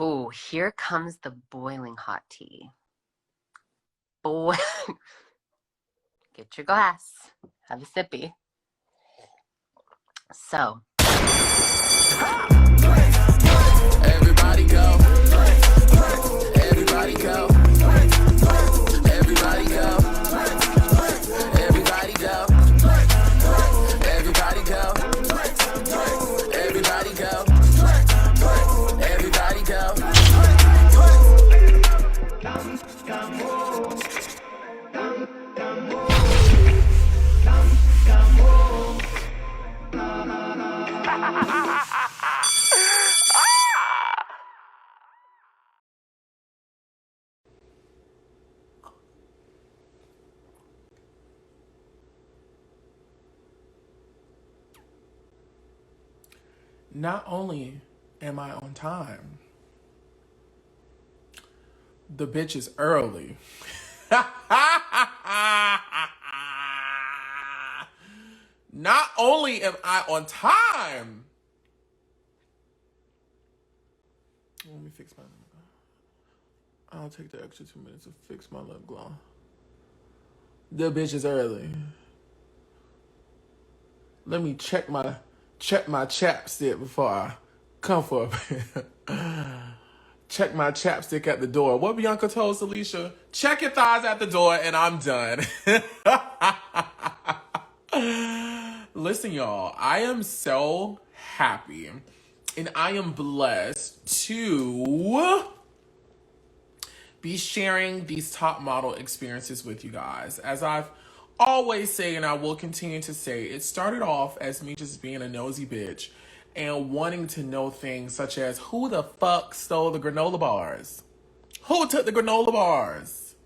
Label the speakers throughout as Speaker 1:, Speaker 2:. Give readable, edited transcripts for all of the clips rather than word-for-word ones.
Speaker 1: Ooh, here comes the boiling hot tea. Boy, get your glass. Have a sippy. So, everybody go. Everybody go. Everybody go. Everybody go. Everybody go. Everybody go. Everybody go.
Speaker 2: Not only am I on time, the bitch is early. Not only am I on time. Let me fix my lip gloss. I'll take the extra 2 minutes to fix my lip gloss. The bitch is early. Let me check my chapstick before I come for a check my chapstick at the door. What Bianca told Celicia, check your thighs at the door and I'm done. Listen, y'all, I am so happy and I am blessed to be sharing these top model experiences with you guys. As I've always say, and I will continue to say, it started off as me just being a nosy bitch and wanting to know things such as who the fuck stole the granola bars? Who took the granola bars?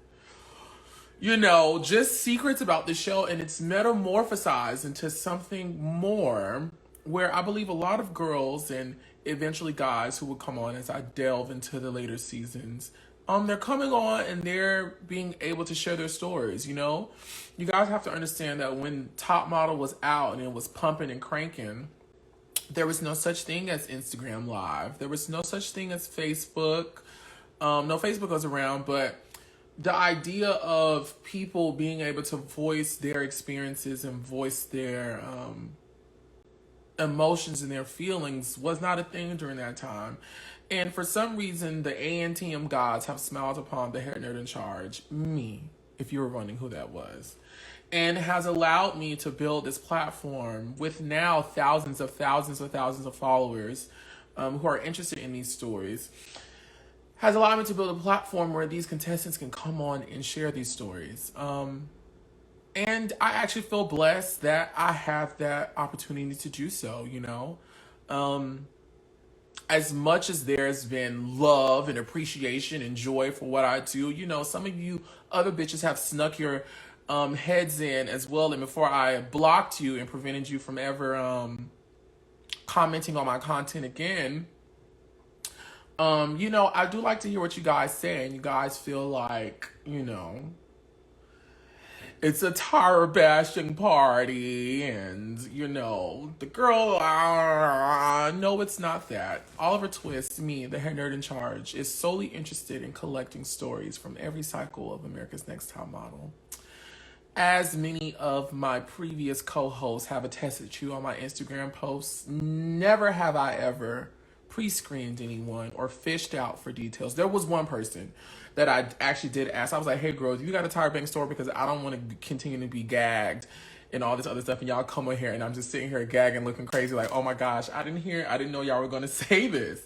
Speaker 2: You know, just secrets about the show, and it's metamorphosized into something more where I believe a lot of girls and eventually guys who will come on as I delve into the later seasons, they're coming on and they're being able to share their stories, you know? You guys have to understand that when Top Model was out and it was pumping and cranking, there was no such thing as Instagram Live. There was no such thing as Facebook. No, Facebook was around, but the idea of people being able to voice their experiences and voice their emotions and their feelings was not a thing during that time. And for some reason, the ANTM gods have smiled upon the hair nerd in charge, me, if you were wondering who that was, and has allowed me to build this platform with now thousands of followers who are interested in these stories. Has allowed me to build a platform where these contestants can come on and share these stories. And I actually feel blessed that I have that opportunity to do so, you know. As much as there's been love and appreciation and joy for what I do, you know, some of you other bitches have snuck your heads in as well. And before I blocked you and prevented you from ever commenting on my content again, you know, I do like to hear what you guys say, and you guys feel like, you know, it's a Tyra bashing party, and, you know, the girl, no, it's not that. Oliver Twixt, me, the hair nerd in charge, is solely interested in collecting stories from every cycle of America's Next Top Model. As many of my previous co-hosts have attested to on my Instagram posts, never have I ever pre-screened anyone or fished out for details. There was one person that I actually did ask. I was like, hey girls, you got a Tyra Banks story? Because I don't want to continue to be gagged and all this other stuff, and y'all come in here and I'm just sitting here gagging, looking crazy like, oh my gosh, I didn't know y'all were going to say this.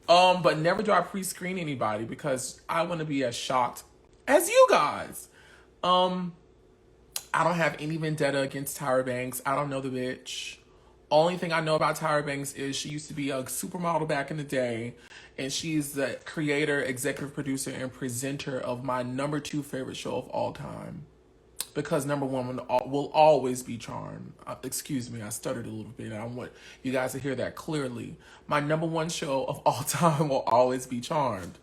Speaker 2: But never do I pre-screen anybody because I want to be as shocked as you guys. I don't have any vendetta against Tyra Banks. I don't know the bitch. Only thing I know about Tyra Banks is she used to be a supermodel back in the day, and she's the creator, executive producer, and presenter of my number 2 favorite show of all time. Because number 1 will always be Charmed. Excuse me, I stuttered a little bit, and I want you guys to hear that clearly. My number 1 show of all time will always be Charmed.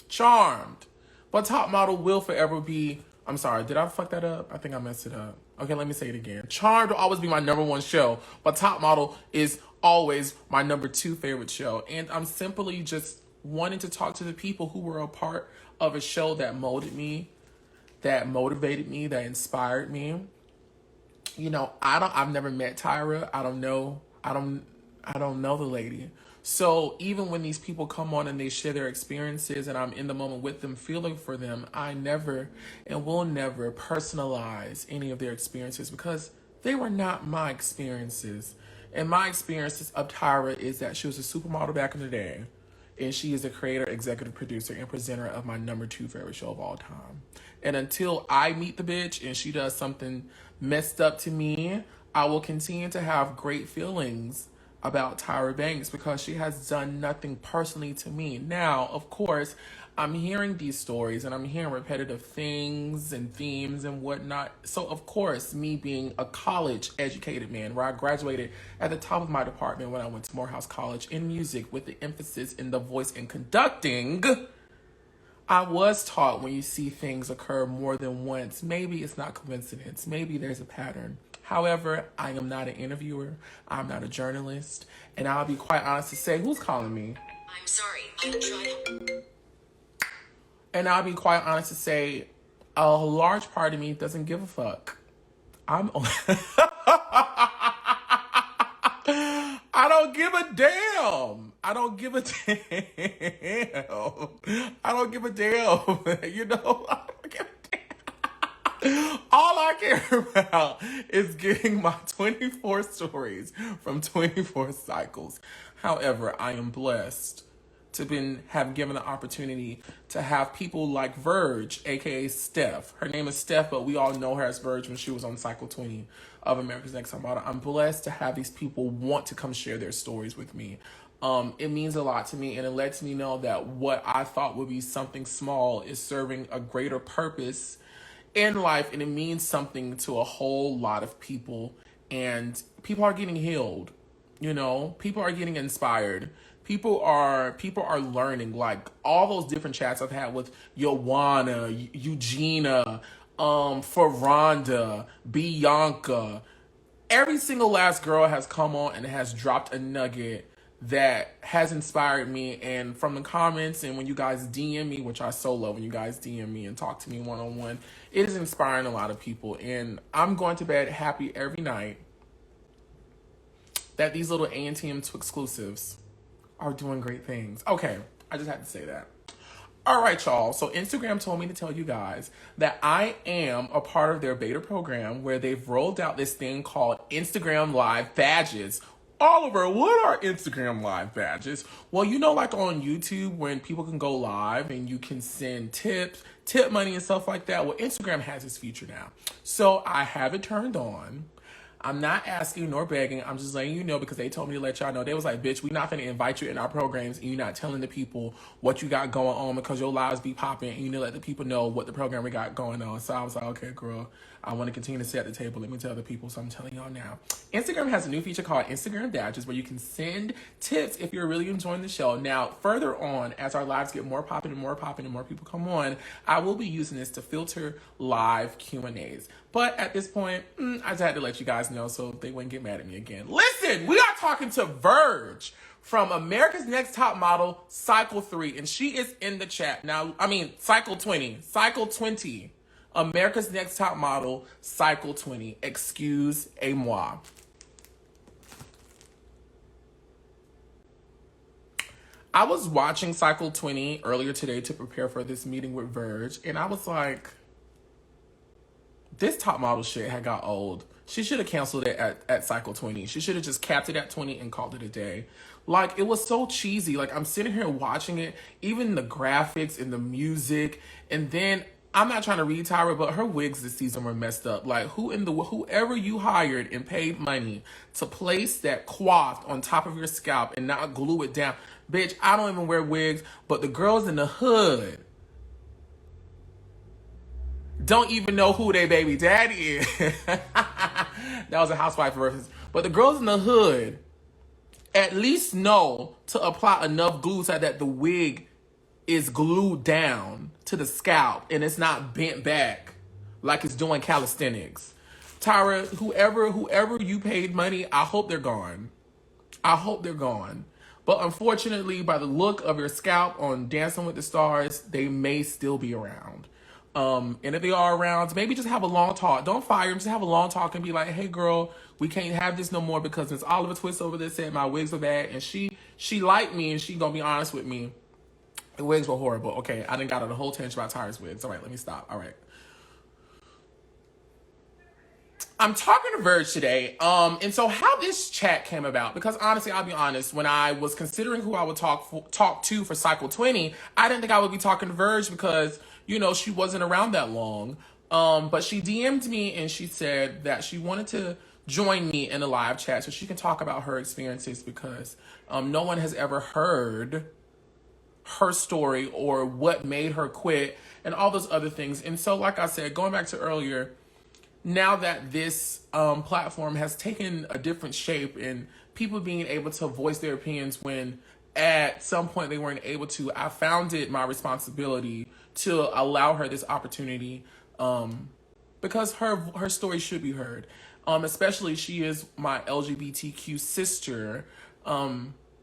Speaker 2: Charmed. But Top Model will forever be... I'm sorry, did I fuck that up? I think I messed it up. Okay, let me say it again. Charmed will always be my number one show, but Top Model is always my number two favorite show. And I'm simply just wanting to talk to the people who were a part of a show that molded me, that motivated me, that inspired me. You know, I've never met Tyra. I don't know the lady. So even when these people come on and they share their experiences and I'm in the moment with them, feeling for them, I never and will never personalize any of their experiences because they were not my experiences. And my experiences of Tyra is that she was a supermodel back in the day. And she is the creator, executive producer, and presenter of my number two favorite show of all time. And until I meet the bitch and she does something messed up to me, I will continue to have great feelings about Tyra Banks because she has done nothing personally to me. Now, of course, I'm hearing these stories and I'm hearing repetitive things and themes and whatnot. So, of course, me being a college educated man, where I graduated at the top of my department when I went to Morehouse College in music with the emphasis in the voice and conducting, I was taught when you see things occur more than once, maybe it's not coincidence. Maybe there's a pattern. However, I am not an interviewer. I'm not a journalist. And I'll be quite honest to say, who's calling me?
Speaker 3: I'm sorry, I'll try.
Speaker 2: And I'll be quite honest to say, a large part of me doesn't give a fuck. I don't give a damn. I don't give a damn. I don't give a damn. You know, I don't give a damn. All I care about is getting my 24 stories from 24 cycles. However, I am blessed to have given the opportunity to have people like Virgg, aka Steff. Her name is Steff, but we all know her as Virgg when she was on Cycle 20 of America's Next Top Model. I'm blessed to have these people want to come share their stories with me. It means a lot to me, and it lets me know that what I thought would be something small is serving a greater purpose in life, and it means something to a whole lot of people, and people are getting healed. You know, people are getting inspired. People are learning. Like all those different chats I've had with Joanna, Eugenia, Ferranda, Bianca. Every single last girl has come on and has dropped a nugget that has inspired me. And from the comments and when you guys DM me, which I so love when you guys DM me and talk to me one-on-one, it is inspiring a lot of people. And I'm going to bed happy every night that these little A&TM exclusives are doing great things. Okay, I just had to say that. All right, y'all. So Instagram told me to tell you guys that I am a part of their beta program where they've rolled out this thing called Instagram Live Badges. Oliver, what are Instagram Live Badges? Well, you know, like on YouTube when people can go live and you can send tips, tip money and stuff like that. Well, Instagram has this feature now. So I have it turned on. I'm not asking nor begging. I'm just letting you know because they told me to let y'all know. They was like, bitch, we not finna invite you in our programs and you're not telling the people what you got going on because your lives be popping and you need to let the people know what the program we got going on. So I was like, okay, girl, I want to continue to sit at the table. Let me tell the people. So I'm telling y'all now. Instagram has a new feature called Instagram Badges where you can send tips if you're really enjoying the show. Now, further on, as our lives get more popping and more popping and more people come on, I will be using this to filter live Q&As. But at this point, I just had to let you guys know so they wouldn't get mad at me again. Listen, we are talking to Virgg from America's Next Top Model, Cycle 3, and she is in the chat. Now, I mean, Cycle 20. America's Next Top Model, Cycle 20. Excuse-moi. I was watching Cycle 20 earlier today to prepare for this meeting with Virgg, and I was like, this top model shit had got old. She should have canceled it at Cycle 20. She should have just capped it at 20 and called it a day. Like, it was so cheesy. Like, I'm sitting here watching it, even the graphics and the music. And then, I'm not trying to read Tyra, but her wigs this season were messed up. Like, whoever you hired and paid money to place that coif on top of your scalp and not glue it down. Bitch, I don't even wear wigs, but the girls in the hood don't even know who their baby daddy is. That was a housewife reference. But the girls in the hood at least know to apply enough glue so that the wig is glued down to the scalp and it's not bent back like it's doing calisthenics. Tyra, whoever you paid money, I hope they're gone. I hope they're gone. But unfortunately, by the look of your scalp on Dancing with the Stars, they may still be around. And if they are around, maybe just have a long talk. Don't fire them. Just have a long talk and be like, "Hey, girl, we can't have this no more because Miss Oliver Twist over there said my wigs are bad, and she liked me, and she gonna be honest with me. The wigs were horrible. Okay, I done got on a whole tangent about Tyra's wigs. All right, let me stop. All right." I'm talking to Virgg today, and so how this chat came about, because honestly, I'll be honest, when I was considering who I would talk to for Cycle 20, I didn't think I would be talking to Virgg because, she wasn't around that long. But she DM'd me and she said that she wanted to join me in a live chat so she can talk about her experiences because no one has ever heard her story or what made her quit and all those other things. And so, like I said, going back to earlier, now that this platform has taken a different shape and people being able to voice their opinions when at some point they weren't able to, I found it my responsibility to allow her this opportunity because her story should be heard. Especially she is my LGBTQ sister.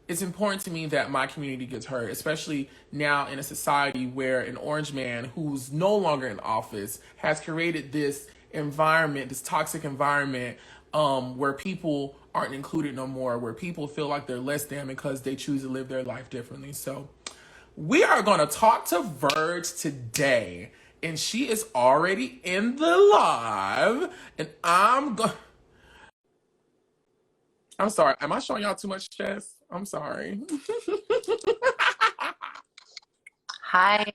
Speaker 2: It's important to me that my community gets heard, especially now in a society where an orange man who's no longer in office has created this environment, this toxic environment, where people aren't included no more, where people feel like they're less than because they choose to live their life differently. So we are going to talk to Virgg today, and she is already in the live, and I'm sorry. Am I showing y'all too much chest? I'm sorry.
Speaker 1: Hi.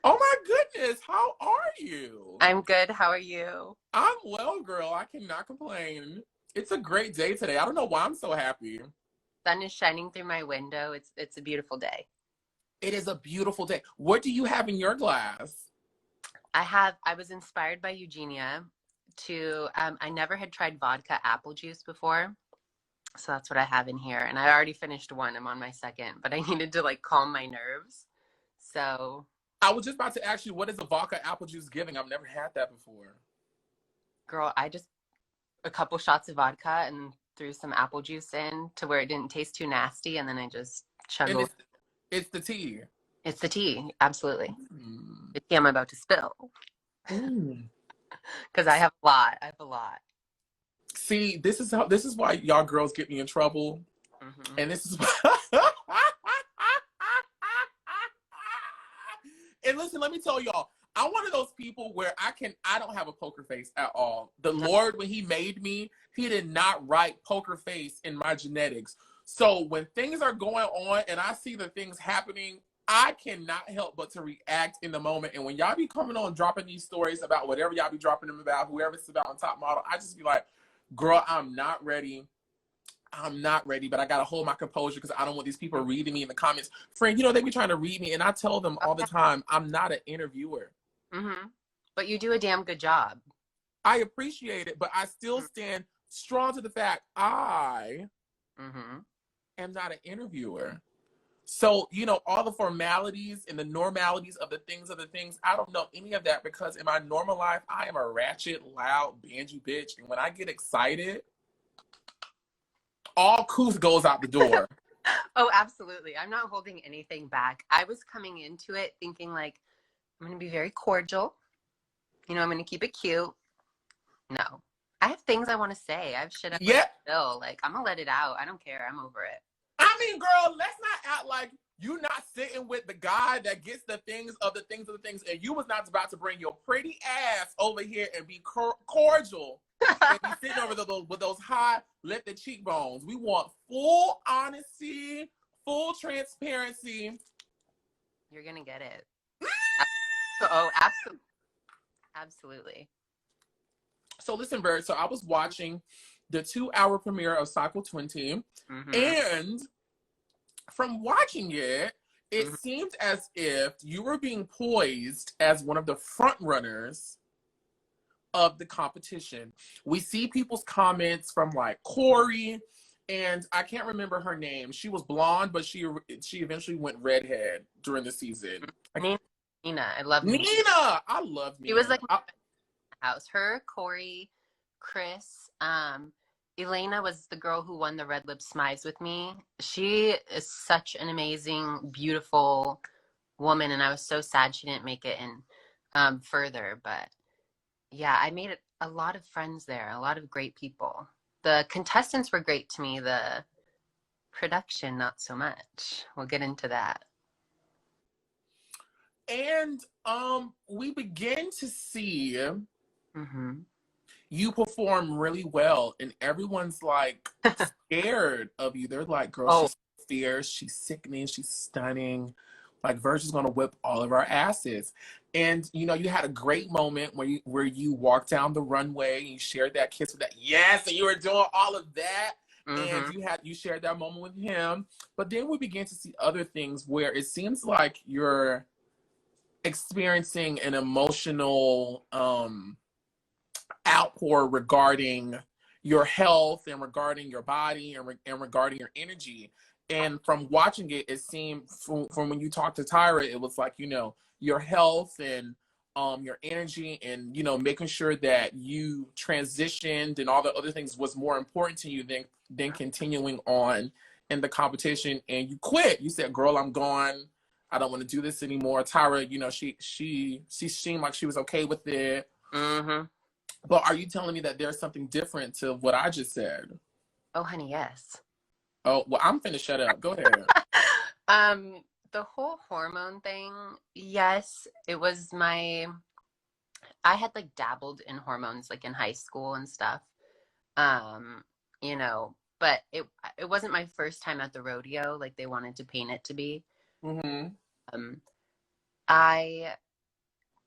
Speaker 2: Oh my goodness, how are you?
Speaker 1: I'm good. How are you?
Speaker 2: I'm well, girl. I cannot complain. It's a great day today. I don't know why I'm so happy.
Speaker 1: Sun is shining through my window. It's a beautiful day.
Speaker 2: It is a beautiful day. What do you have in your glass?
Speaker 1: I was inspired by Eugenia to I never had tried vodka apple juice before. So that's what I have in here. And I already finished one. I'm on my second, but I needed to calm my nerves. So
Speaker 2: I was just about to ask you, what is a vodka apple juice giving? I've never had that before.
Speaker 1: girl, I just a couple shots of vodka and threw some apple juice in to where it didn't taste too nasty, and then I just chugged.
Speaker 2: And it's the tea.
Speaker 1: It's the tea, absolutely. The tea I'm about to spill. Because I have a lot.
Speaker 2: See, this is why y'all girls get me in trouble.
Speaker 1: Mm-hmm.
Speaker 2: And this is why and listen, let me tell y'all, I'm one of those people where I don't have a poker face at all. The Lord, when he made me, he did not write poker face in my genetics. So when things are going on and I see the things happening, I cannot help but to react in the moment. And when y'all be coming on dropping these stories about whatever y'all be dropping them about, whoever it's about on Top Model, I just be like, girl, I'm not ready, but I gotta hold my composure because I don't want these people reading me in the comments. Friend, they be trying to read me, and I tell them all the time, I'm not an interviewer.
Speaker 1: Mm-hmm. But you do a damn good job.
Speaker 2: I appreciate it, but I still stand strong to the fact I am not an interviewer. So, all the formalities and the normalities of the things, I don't know any of that because in my normal life, I am a ratchet, loud, banjo bitch. And when I get excited, all couth goes out the door.
Speaker 1: Oh, absolutely. I'm not holding anything back. I was coming into it thinking I'm going to be very cordial. I'm going to keep it cute. No. I have things I want to say. I have shit I want to spill. I'm going to let it out. I don't care. I'm over it.
Speaker 2: I mean, girl, let's not act like you not sitting with the guy that gets the things, and you was not about to bring your pretty ass over here and be cordial and be sitting over with those high lifted cheekbones. We want full honesty, full transparency.
Speaker 1: You're gonna get it. Oh, absolutely, absolutely.
Speaker 2: So listen, Virgg. So I was watching the 2-hour premiere of Cycle 20, and from watching it, it seemed as if you were being poised as one of the front runners of the competition. We see people's comments from Corey, and I can't remember her name. She was blonde, but she eventually went redhead during the season.
Speaker 1: Nina, I love
Speaker 2: Nina. I love Nina.
Speaker 1: She was my house. Her, Corey, Chris. Elena was the girl who won the Red Lip Smize with me. She is such an amazing, beautiful woman, and I was so sad she didn't make it in further. But yeah, I made a lot of friends there, a lot of great people. The contestants were great to me. The production, not so much. We'll get into that.
Speaker 2: And we begin to see
Speaker 1: Mm-hmm.
Speaker 2: you perform really well, and everyone's like scared of you. They're like, girl,
Speaker 1: Oh,
Speaker 2: she's fierce, she's sickening, she's stunning. Like Virgg is gonna whip all of our asses. And you know, you had a great moment where you walked down the runway and you shared that kiss with that yes, and you were doing all of that. And
Speaker 1: mm-hmm.
Speaker 2: you shared that moment with him. But then we began to see other things where it seems like you're experiencing an emotional outpour regarding your health and regarding your body and regarding your energy. And from watching it, it seemed from when you talked to Tyra, it was like, you know, your health and your energy and, you know, making sure that you transitioned and all the other things was more important to you than continuing on in the competition. And you quit. You said, girl, I'm gone. I don't want to do this anymore. Tyra, you know, she seemed like she was okay with it.
Speaker 1: Mm-hmm.
Speaker 2: But are you telling me that there's something different to what I just said?
Speaker 1: Oh, honey, yes.
Speaker 2: Oh, well, I'm finna shut up. Go ahead.
Speaker 1: The whole hormone thing, yes, it was I had like dabbled in hormones like in high school and stuff. Um, you know, but it wasn't my first time at the rodeo like they wanted to paint it to be.
Speaker 2: Mm-hmm.
Speaker 1: Um, I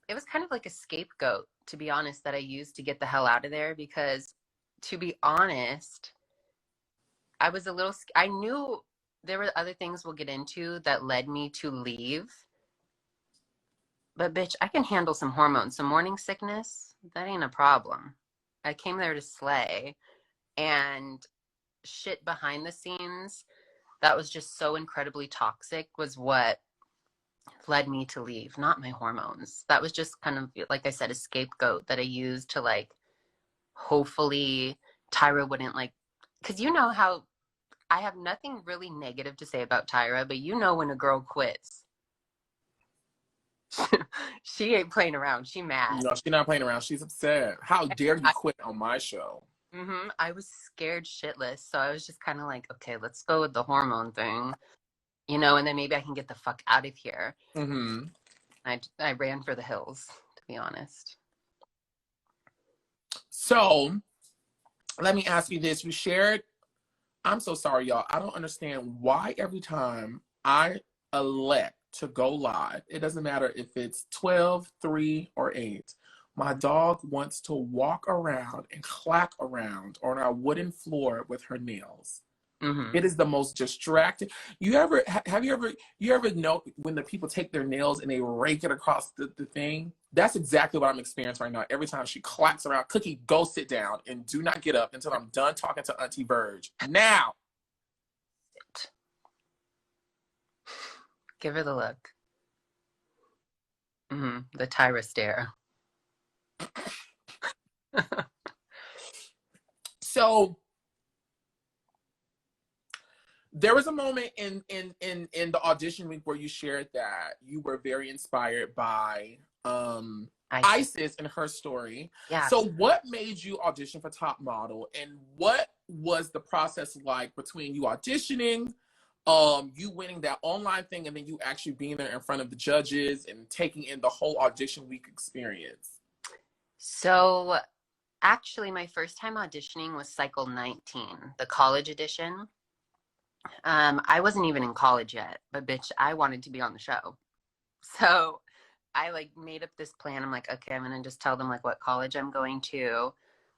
Speaker 1: it was kind of like a scapegoat, to be honest, that I used to get the hell out of there because, to be honest, I was I knew there were other things we'll get into that led me to leave. But bitch, I can handle some hormones. Some morning sickness, that ain't a problem. I came there to slay. And shit behind the scenes that was just so incredibly toxic was what led me to leave, not my hormones. That was just kind of, like I said, a scapegoat that I used to like, hopefully Tyra wouldn't like, because you know how I have nothing really negative to say about Tyra, but you know when a girl quits, she ain't playing around. She mad.
Speaker 2: No, she's not playing around. She's upset. How dare you quit on my show?
Speaker 1: I was scared shitless, so I was just kind of like, okay, let's go with the hormone thing, you know, and then maybe I can get the fuck out of here.
Speaker 2: Mm-hmm.
Speaker 1: I ran for the hills, to be honest.
Speaker 2: So let me ask you this. You shared, I'm so sorry, y'all. I don't understand why every time I elect to go live, it doesn't matter if it's 12, 3, or 8. My dog wants to walk around and clack around on our wooden floor with her nails.
Speaker 1: Mm-hmm.
Speaker 2: It is the most distracting. You ever have you ever know when the people take their nails and they rake it across the thing? That's exactly what I'm experiencing right now. Every time she clacks around, Cookie, go sit down and do not get up until I'm done talking to Auntie Virgg. Now.
Speaker 1: Give her the look. The Tyra stare.
Speaker 2: So there was a moment in the audition week where you shared that you were very inspired by Isis and her story.
Speaker 1: Yeah.
Speaker 2: So what made you audition for Top Model, and what was the process like between you auditioning, you winning that online thing, and then you actually being there in front of the judges and taking in the whole audition week experience?
Speaker 1: So actually my first time auditioning was cycle 19, the college edition. I wasn't even in college yet, but bitch, I wanted to be on the show. So I like made up this plan. I'm like, okay, I'm gonna just tell them like what college I'm going to.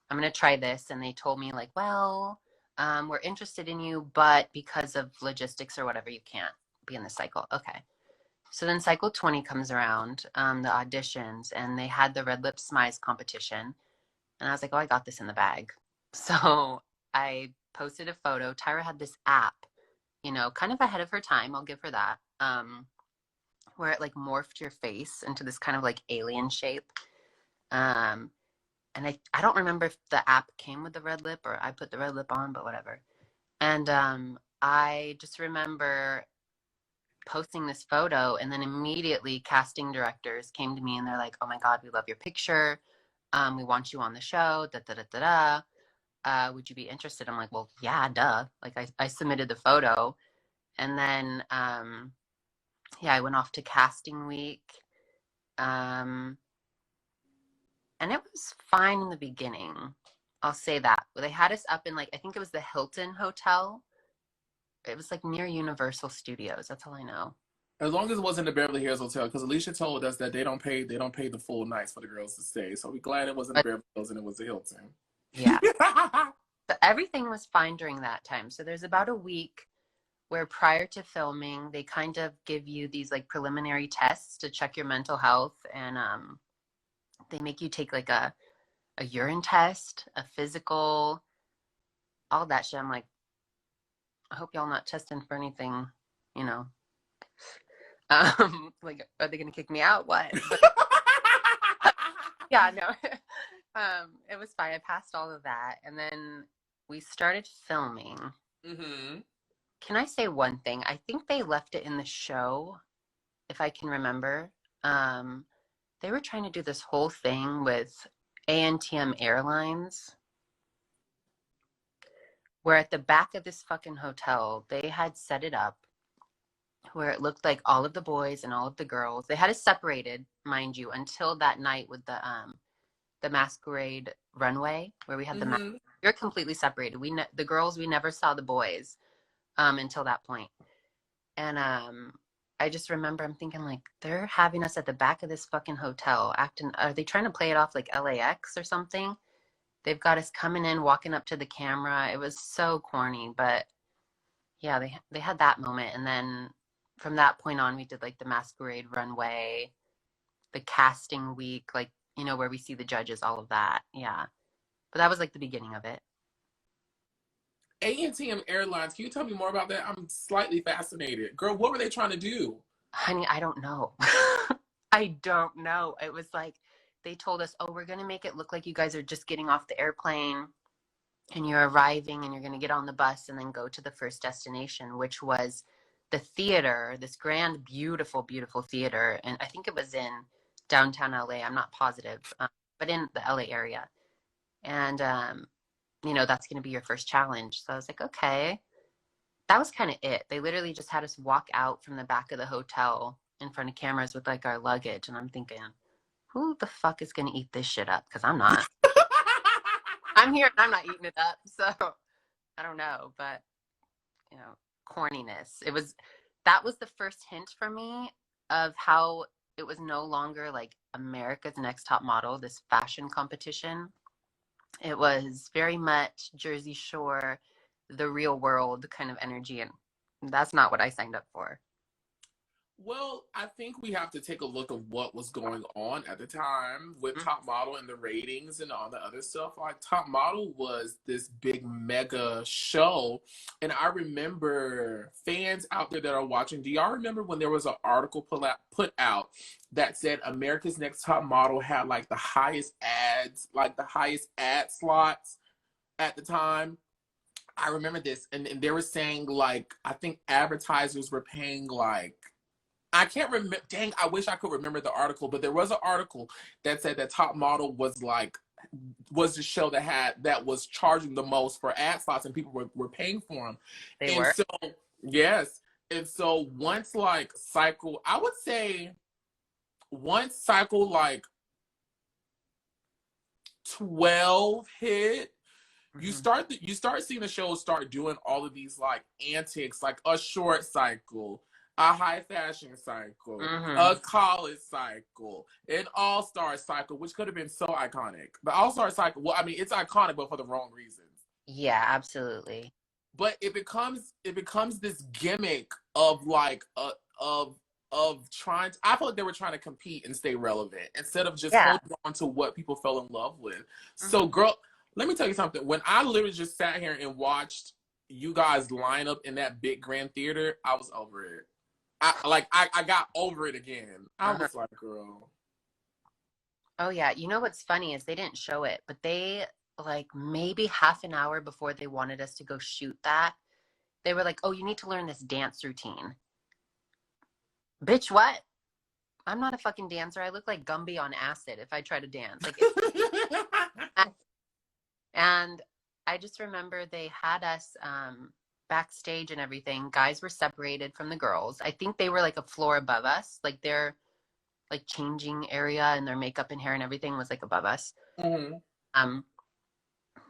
Speaker 1: I'm gonna try this. And they told me like, well, we're interested in you, but because of logistics or whatever, you can't be in the cycle. Okay. So then cycle 20 comes around, the auditions, and they had the Red Lip Smize competition. And I was like, oh, I got this in the bag. So I posted a photo. Tyra had this app, you know, kind of ahead of her time. I'll give her that. Where it like morphed your face into this kind of like alien shape. and I don't remember if the app came with the red lip or I put the red lip on, but whatever. And I just remember posting this photo, and then immediately casting directors came to me and they're like, "Oh my God, we love your picture. We want you on the show. Da da da da da. Would you be interested?" I'm like, "Well, yeah, duh." Like I submitted the photo, and then yeah, I went off to casting week. And it was fine in the beginning. I'll say that. They had us up in, like, I think it was the Hilton Hotel. It was like near Universal Studios. That's all I know.
Speaker 2: As long as it wasn't the Beverly Hills Hotel, because Alicia told us that they don't pay the full nights for the girls to stay. So we're glad it wasn't the
Speaker 1: But
Speaker 2: Beverly Hills and it was the Hilton.
Speaker 1: yeah, so everything was fine during that time. So there's about a week where prior to filming, they kind of give you these like preliminary tests to check your mental health, and they make you take like a urine test, a physical, all that shit. I'm like, I hope y'all not testing for anything, you know. Like, are they gonna kick me out? What? But yeah, no. It was fine. I passed all of that, and then we started filming.
Speaker 2: Mm-hmm.
Speaker 1: Can I say one thing? I think they left it in the show, if I can remember. They were trying to do this whole thing with ANTM Airlines, where at the back of this fucking hotel, they had set it up where it looked like all of the boys and all of the girls. They had it separated, mind you, until that night with the masquerade runway where we had the
Speaker 2: Mm-hmm.
Speaker 1: you're completely separated. The girls, we never saw the boys until that point. And I just remember I'm thinking, like, they're having us at the back of this fucking hotel acting. Are they trying to play it off like LAX or something? They've got us coming in, walking up to the camera. It was so corny, but yeah, they had that moment, and then from that point on, we did like the masquerade runway, the casting week, like, you know, where we see the judges, all of that. Yeah, but that was like the beginning of it.
Speaker 2: ANTM Airlines, can you tell me more about that? I'm slightly fascinated. Girl, what were they trying to do?
Speaker 1: Honey, I don't know. I don't know. It was like they told us, "Oh, we're gonna make it look like you guys are just getting off the airplane and you're arriving and you're gonna get on the bus and then go to the first destination," which was the theater, this grand, beautiful, beautiful theater. And I think it was in downtown LA. I'm not positive, but in the LA area. And, you know, that's going to be your first challenge. So I was like, okay. That was kind of it. They literally just had us walk out from the back of the hotel in front of cameras with like our luggage. And I'm thinking, who the fuck is going to eat this shit up? Because I'm not. I'm here and I'm not eating it up. So I don't know. But, you know, corniness. That was the first hint for me of how it was no longer like America's Next Top Model, this fashion competition. It was very much Jersey Shore, the real world kind of energy, and that's not what I signed up for.
Speaker 2: Well, I think we have to take a look of what was going on at the time with Top Model and the ratings and all the other stuff. Like, Top Model was this big mega show. And I remember fans out there that are watching, do y'all remember when there was an article put out that said America's Next Top Model had like the highest ads, like the highest ad slots at the time? I remember this. And they were saying, like, I think advertisers were paying like, I can't remember. Dang, I wish I could remember the article, but there was an article that said that Top Model was the show that was charging the most for ad slots, and people were paying for them.
Speaker 1: They
Speaker 2: And
Speaker 1: were.
Speaker 2: so, yes, and so once like cycle, I would say once cycle like 12 hit, you start seeing the shows start doing all of these like antics, like a short cycle, a high fashion cycle, a college cycle, an all-star cycle, which could have been so iconic. The all-star cycle, well, I mean, it's iconic, but for the wrong reasons.
Speaker 1: Yeah, absolutely.
Speaker 2: But it becomes this gimmick of like of trying to, I feel like they were trying to compete and stay relevant instead of just holding on to what people fell in love with. So girl, let me tell you something. When I literally just sat here and watched you guys line up in that big grand theater, I was over it. I got over it again. I was like, girl.
Speaker 1: Oh yeah, you know what's funny is they didn't show it, but they like maybe half an hour before they wanted us to go shoot that, they were like, "Oh, you need to learn this dance routine." Bitch, what? I'm not a fucking dancer. I look like Gumby on acid if I try to dance. Like, and I just remember they had us backstage and everything. Guys were separated from the girls. I think they were like a floor above us, like their like changing area and their makeup and hair and everything was like above us.
Speaker 2: Mhm.
Speaker 1: Um,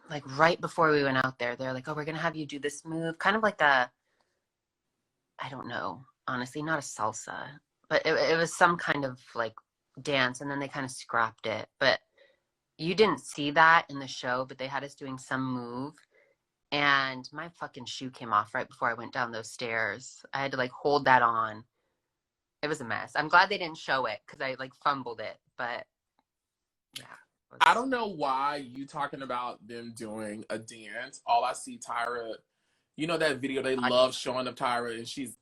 Speaker 1: like right before we went out there, they're like, "Oh, we're gonna have you do this move," kind of like a, I don't know, honestly, not a salsa, but it was some kind of like dance, and then they kind of scrapped it. But you didn't see that in the show, but they had us doing some move, and my fucking shoe came off right before I went down those stairs. I had to like hold that on. It was a mess. I'm glad they didn't show it because I like fumbled it, but yeah.
Speaker 2: I don't know why you talking about them doing a dance. All I see Tyra, you know that video they love showing of Tyra and she's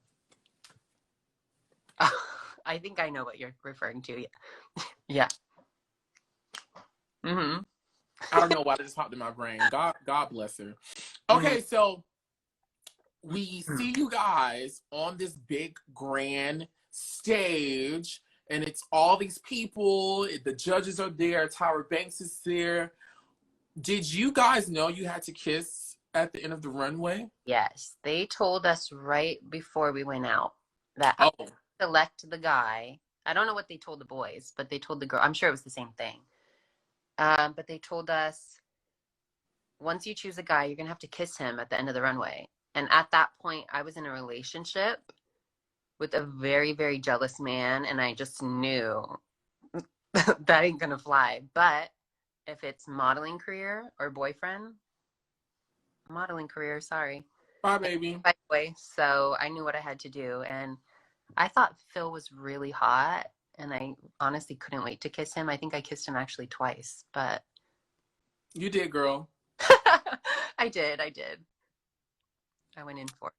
Speaker 1: I think I know what you're referring to. Yeah. Mm-hmm.
Speaker 2: I don't know why that just popped in my brain. God bless her. Okay, so we see you guys on this big grand stage and it's all these people, the judges are there, Tyra Banks is there. Did you guys know you had to kiss at the end of the runway?
Speaker 1: Yes, they told us right before we went out that I
Speaker 2: Oh,
Speaker 1: select the guy. I don't know what they told the boys, but they told the girl. I'm sure it was the same thing. But they told us once you choose a guy, you're gonna have to kiss him at the end of the runway. And at that point, I was in a relationship with a very, very jealous man, and I just knew that ain't gonna fly. But if it's modeling career or boyfriend, modeling career, sorry.
Speaker 2: bye, baby.
Speaker 1: By the way, so I knew what I had to do, and I thought Phil was really hot, and I honestly couldn't wait to kiss him. I think I kissed him actually twice, but
Speaker 2: You did, girl.
Speaker 1: I did. I went in for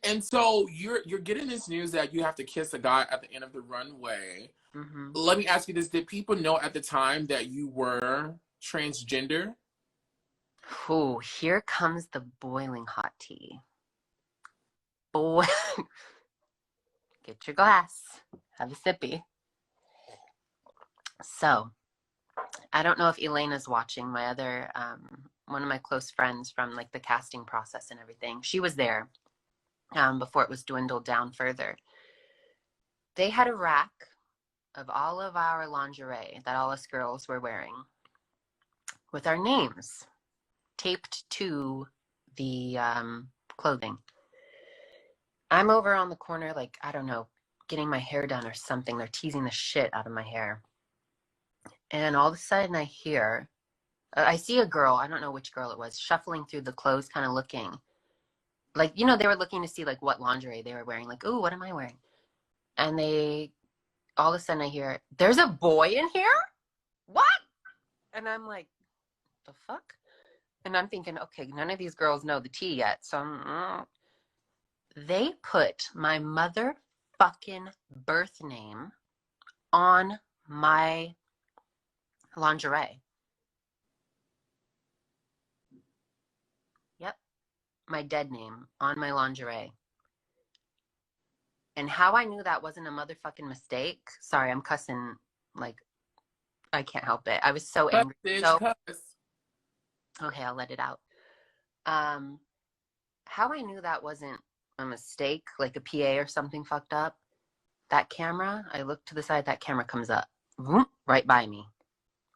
Speaker 2: And so you're getting this news that you have to kiss a guy at the end of the runway.
Speaker 1: it. Mm-hmm.
Speaker 2: Let me ask you this: did people know at the time that you were transgender?
Speaker 1: Ooh, here comes the boiling hot tea. Boy, get your glass. Have a sippy. So, I don't know if Elena's watching. My other, one of my close friends from like the casting process and everything. She was there before it was dwindled down further. They had a rack of all of our lingerie that all us girls were wearing with our names taped to the clothing. I'm over on the corner, like, I don't know, getting my hair done or something. They're teasing the shit out of my hair. And all of a sudden I see a girl, I don't know which girl it was, shuffling through the clothes, kind of looking. Like, you know, they were looking to see, like, what lingerie they were wearing. Like, ooh, what am I wearing? And all of a sudden I hear, "There's a boy in here? What?" And I'm like, the fuck? And I'm thinking, okay, none of these girls know the tea yet. So they put my motherfucking birth name on my lingerie. Yep. My dead name on my lingerie. And how I knew that wasn't a motherfucking mistake. Sorry, I'm cussing like I can't help it. I was so
Speaker 2: Cuss,
Speaker 1: angry.
Speaker 2: bitch,
Speaker 1: So
Speaker 2: cuss.
Speaker 1: okay, I'll let it out. Um, how I knew that wasn't a mistake, like a PA or something fucked up, that camera, I look to the side, that camera comes up right by me,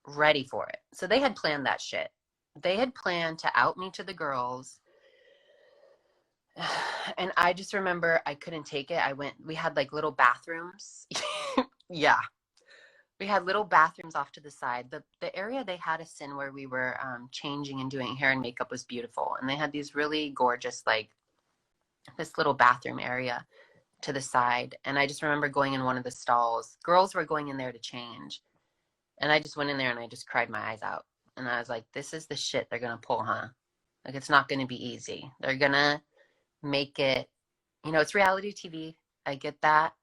Speaker 1: ready for it. So they had planned that shit. They had planned to out me to the girls. And I just remember I couldn't take it. We had like little bathrooms. Yeah. We had little bathrooms off to the side. The area they had us in where we were changing and doing hair and makeup was beautiful. And they had these really gorgeous, like this little bathroom area to the side. And I just remember going in one of the stalls. Girls were going in there to change. And I just went in there and I just cried my eyes out. And I was like, this is the shit they're going to pull, huh? Like, it's not going to be easy. They're going to make it, it's reality TV. I get that.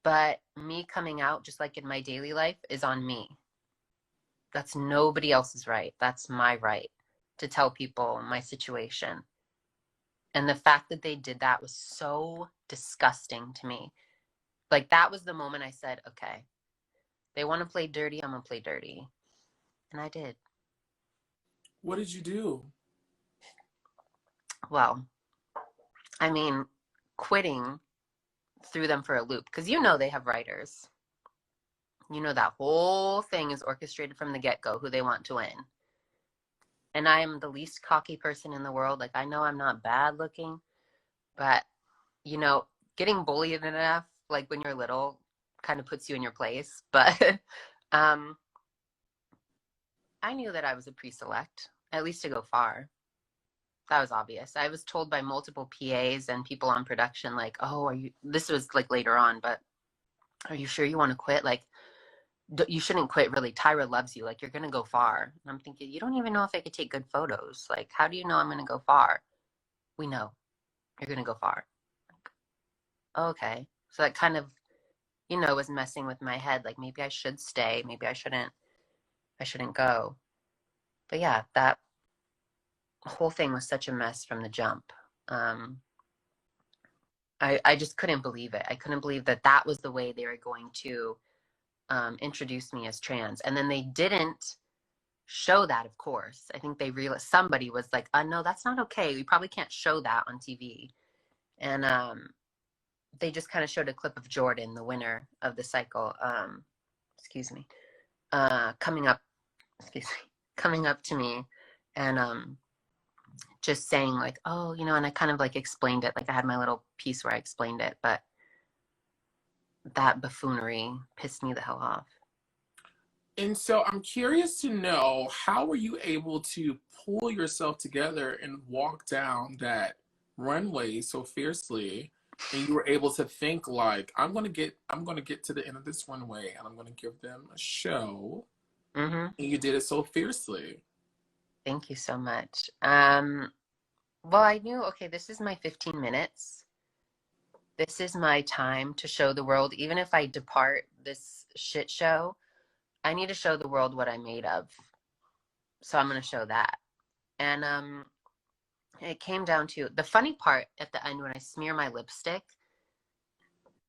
Speaker 1: But me coming out, just like in my daily life, is on me. That's nobody else's right. That's my right to tell people my situation. And the fact that they did that was so disgusting to me. Like, that was the moment I said, okay, they want to play dirty, I'm going to play dirty. And I did.
Speaker 2: What did you do?
Speaker 1: Well, I mean, quitting threw them for a loop because you know they have writers. You know that whole thing is orchestrated from the get-go, who they want to win. And I am the least cocky person in the world. Like, I know I'm not bad looking, but, you know, getting bullied enough, like when you're little, kind of puts you in your place. But I knew that I was a pre-select, at least to go far. That was obvious. I was told by multiple PAs and people on production, like, oh, are you, this was like later on, but are you sure you want to quit? Like, you shouldn't quit, really. Tyra loves you. Like, you're going to go far. And I'm thinking, you don't even know if I could take good photos. Like, how do you know I'm going to go far? We know you're going to go far. Like, okay. So that kind of, you know, was messing with my head. Like, maybe I should stay. Maybe I shouldn't go. But yeah, that whole thing was such a mess from the jump. I just couldn't believe it. I couldn't believe that that was the way they were going to introduce me as trans. And then they didn't show that, of course. I think they realized, somebody was like, no, that's not okay. We probably can't show that on TV. And they just kind of showed a clip of Jordan, the winner of the cycle, excuse me, coming up, coming up to me and just saying like, oh, you know, and I kind of like explained it. Like, I had my little piece where I explained it, but that buffoonery pissed me the hell off.
Speaker 2: And so I'm curious to know, how were you able to pull yourself together and walk down that runway so fiercely, and you were able to think like, I'm gonna get to the end of this runway and I'm gonna give them a show.
Speaker 1: Mm-hmm.
Speaker 2: And you did it so fiercely.
Speaker 1: Thank you so much. Well, I knew, okay, this is my 15 minutes. This is my time to show the world. Even if I depart this shit show, I need to show the world what I'm made of. So I'm going to show that. And it came down to the funny part at the end when I smear my lipstick.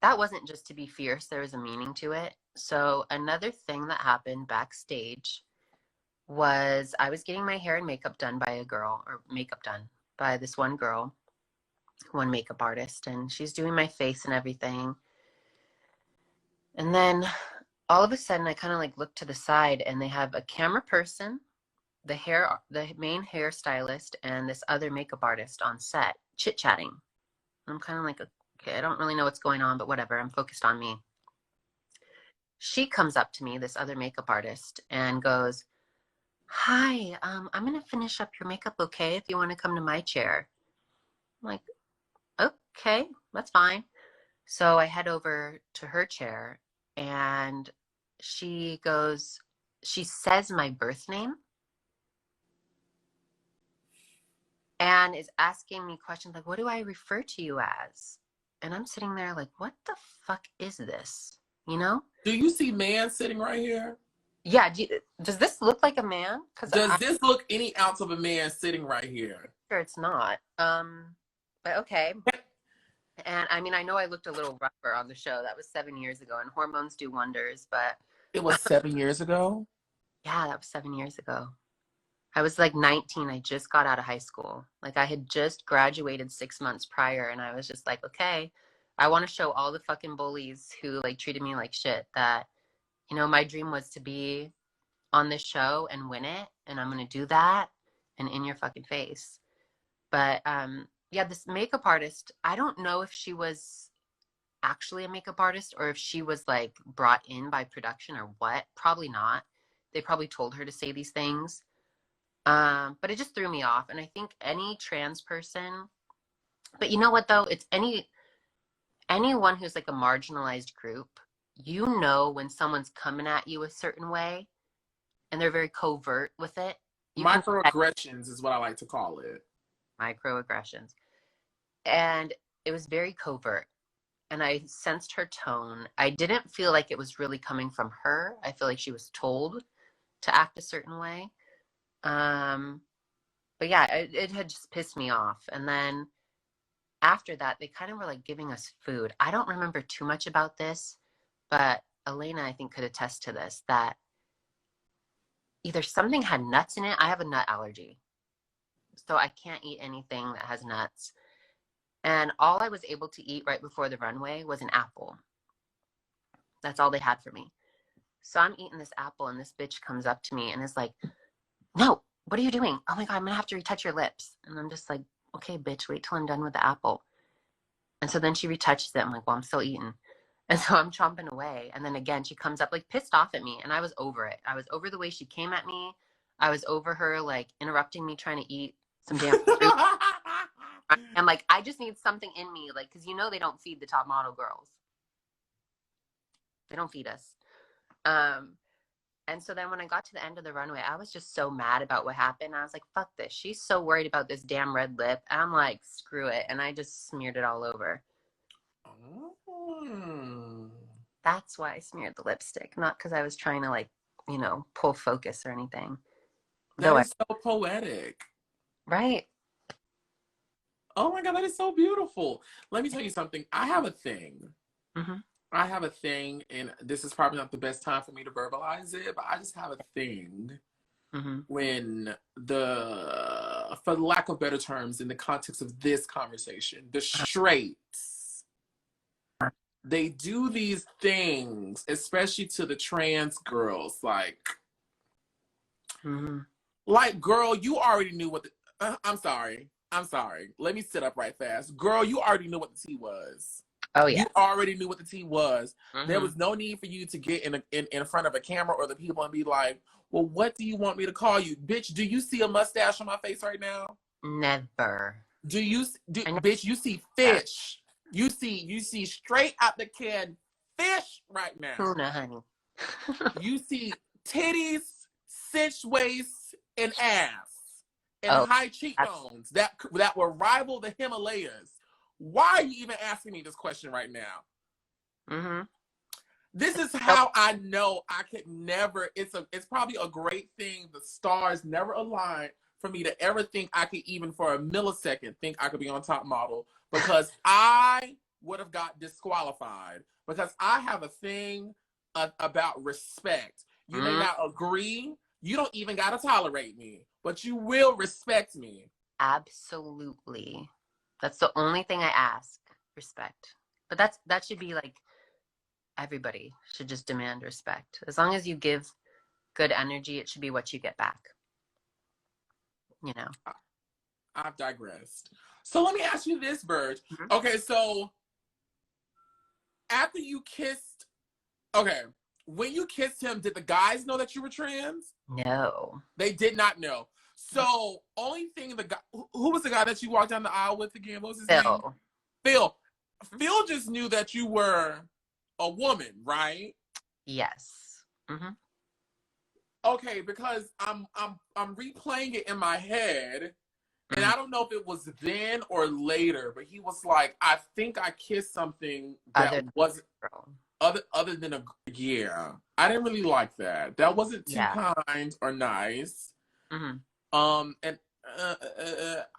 Speaker 1: That wasn't just to be fierce. There was a meaning to it. So another thing that happened backstage was I was getting my hair and makeup done by a girl, or makeup done by this one girl, one makeup artist, and she's doing my face and everything. And then all of a sudden I kind of like look to the side and they have a camera person, the main hairstylist, and this other makeup artist on set chit-chatting. I'm kind of like, okay, I don't really know what's going on, but whatever, I'm focused on me. She comes up to me, this other makeup artist, and goes, hi, I'm going to finish up your makeup, okay, if you want to come to my chair. I'm like, okay, that's fine. So I head over to her chair and she says my birth name and is asking me questions like, what do I refer to you as? And I'm sitting there like, what the fuck is this? You know?
Speaker 2: Do you see man sitting right here?
Speaker 1: Yeah. Does this look like a man? Because
Speaker 2: Does
Speaker 1: I'm
Speaker 2: this look any ounce of a man sitting right here?
Speaker 1: sure it's not. But okay. And I mean, I know I looked a little rougher on the show. That was 7 years ago, and hormones do wonders. But
Speaker 2: It was 7 years ago.
Speaker 1: yeah, that was 7 years ago. I was like 19. I just got out of high school. Like, I had just graduated 6 months prior, and I was just like, okay, I want to show all the fucking bullies who like treated me like shit that, you know, my dream was to be on this show and win it, and I'm gonna do that and in your fucking face. But yeah, this makeup artist, I don't know if she was actually a makeup artist or if she was like brought in by production or what. Probably not. They probably told her to say these things. But it just threw me off. And I think any trans person, but you know what though? It's anyone who's like a marginalized group, you know, when someone's coming at you a certain way and they're very covert with it. You can
Speaker 2: Microaggressions is what I like to call it.
Speaker 1: microaggressions. And it was very covert. and I sensed her tone. I didn't feel like it was really coming from her. I feel like she was told to act a certain way. But yeah, it had just pissed me off. And then after that, they kind of were like giving us food. I don't remember too much about this, but Elena, I think, could attest to this, that either something had nuts in it. I have a nut allergy, so I can't eat anything that has nuts. And all I was able to eat right before the runway was an apple. That's all they had for me. So I'm eating this apple, and this bitch comes up to me and is like, no, what are you doing? Oh my God, I'm gonna have to retouch your lips. And I'm just like, okay, bitch, wait till I'm done with the apple. And so then she retouches it. I'm like, well, I'm still eating. And so I'm chomping away. And then again, she comes up like pissed off at me. And I was over it. I was over the way she came at me. I was over her like interrupting me trying to eat some damn food. I'm like, I just need something in me. Like, because you know they don't feed the top model girls. They don't feed us. And so then when I got to the end of the runway, I was just so mad about what happened. I was like, fuck this. She's so worried about this damn red lip. And I'm like, screw it. And I just smeared it all over.
Speaker 2: Oh.
Speaker 1: That's why I smeared the lipstick, not because I was trying to like, pull focus or anything.
Speaker 2: That is so poetic.
Speaker 1: Right.
Speaker 2: Oh my God, that is so beautiful. Let me tell you something. I have a thing.
Speaker 1: Mm-hmm.
Speaker 2: I have a thing, and this is probably not the best time for me to verbalize it, but I just have a thing when for lack of better terms, in the context of this conversation, the straights, they do these things, especially to the trans girls, like, girl, you already knew what I'm sorry. Let me sit up right fast. Girl, you already knew what the tea was.
Speaker 1: Oh, yeah.
Speaker 2: You already knew what the tea was. There was no need for you to get in front of a camera or the people and be like, well, what do you want me to call you? Bitch, do you see a mustache on my face right now?
Speaker 1: Never.
Speaker 2: Bitch, you see fish. You see straight out the can fish right now.
Speaker 1: Tuna, honey.
Speaker 2: You see titties, cinch waist, and ass. And high cheekbones that will rival the Himalayas. Why are you even asking me this question right now? This is how I know I could never. It's probably a great thing the stars never aligned for me to ever think I could even for a millisecond think I could be on Top Model, because I would have got disqualified, because I have a thing about respect. You may not agree. You don't even got to tolerate me, but you will respect me.
Speaker 1: Absolutely. That's the only thing I ask. Respect. But that should be like, everybody should just demand respect. As long as you give good energy, it should be what you get back.
Speaker 2: I've digressed. So let me ask you this, Virg. Okay, so after you kissed, when you kissed him, did the guys know that you were trans?
Speaker 1: No.
Speaker 2: They did not know. So only thing the guy, who was the guy that you walked down the aisle with again? What was his name? Phil. Phil just knew that you were a woman, right?
Speaker 1: Yes.
Speaker 2: Okay, because I'm replaying it in my head, and I don't know if it was then or later, but he was like, I think I kissed something that wasn't other than a I didn't really like that. That wasn't too kind or nice. And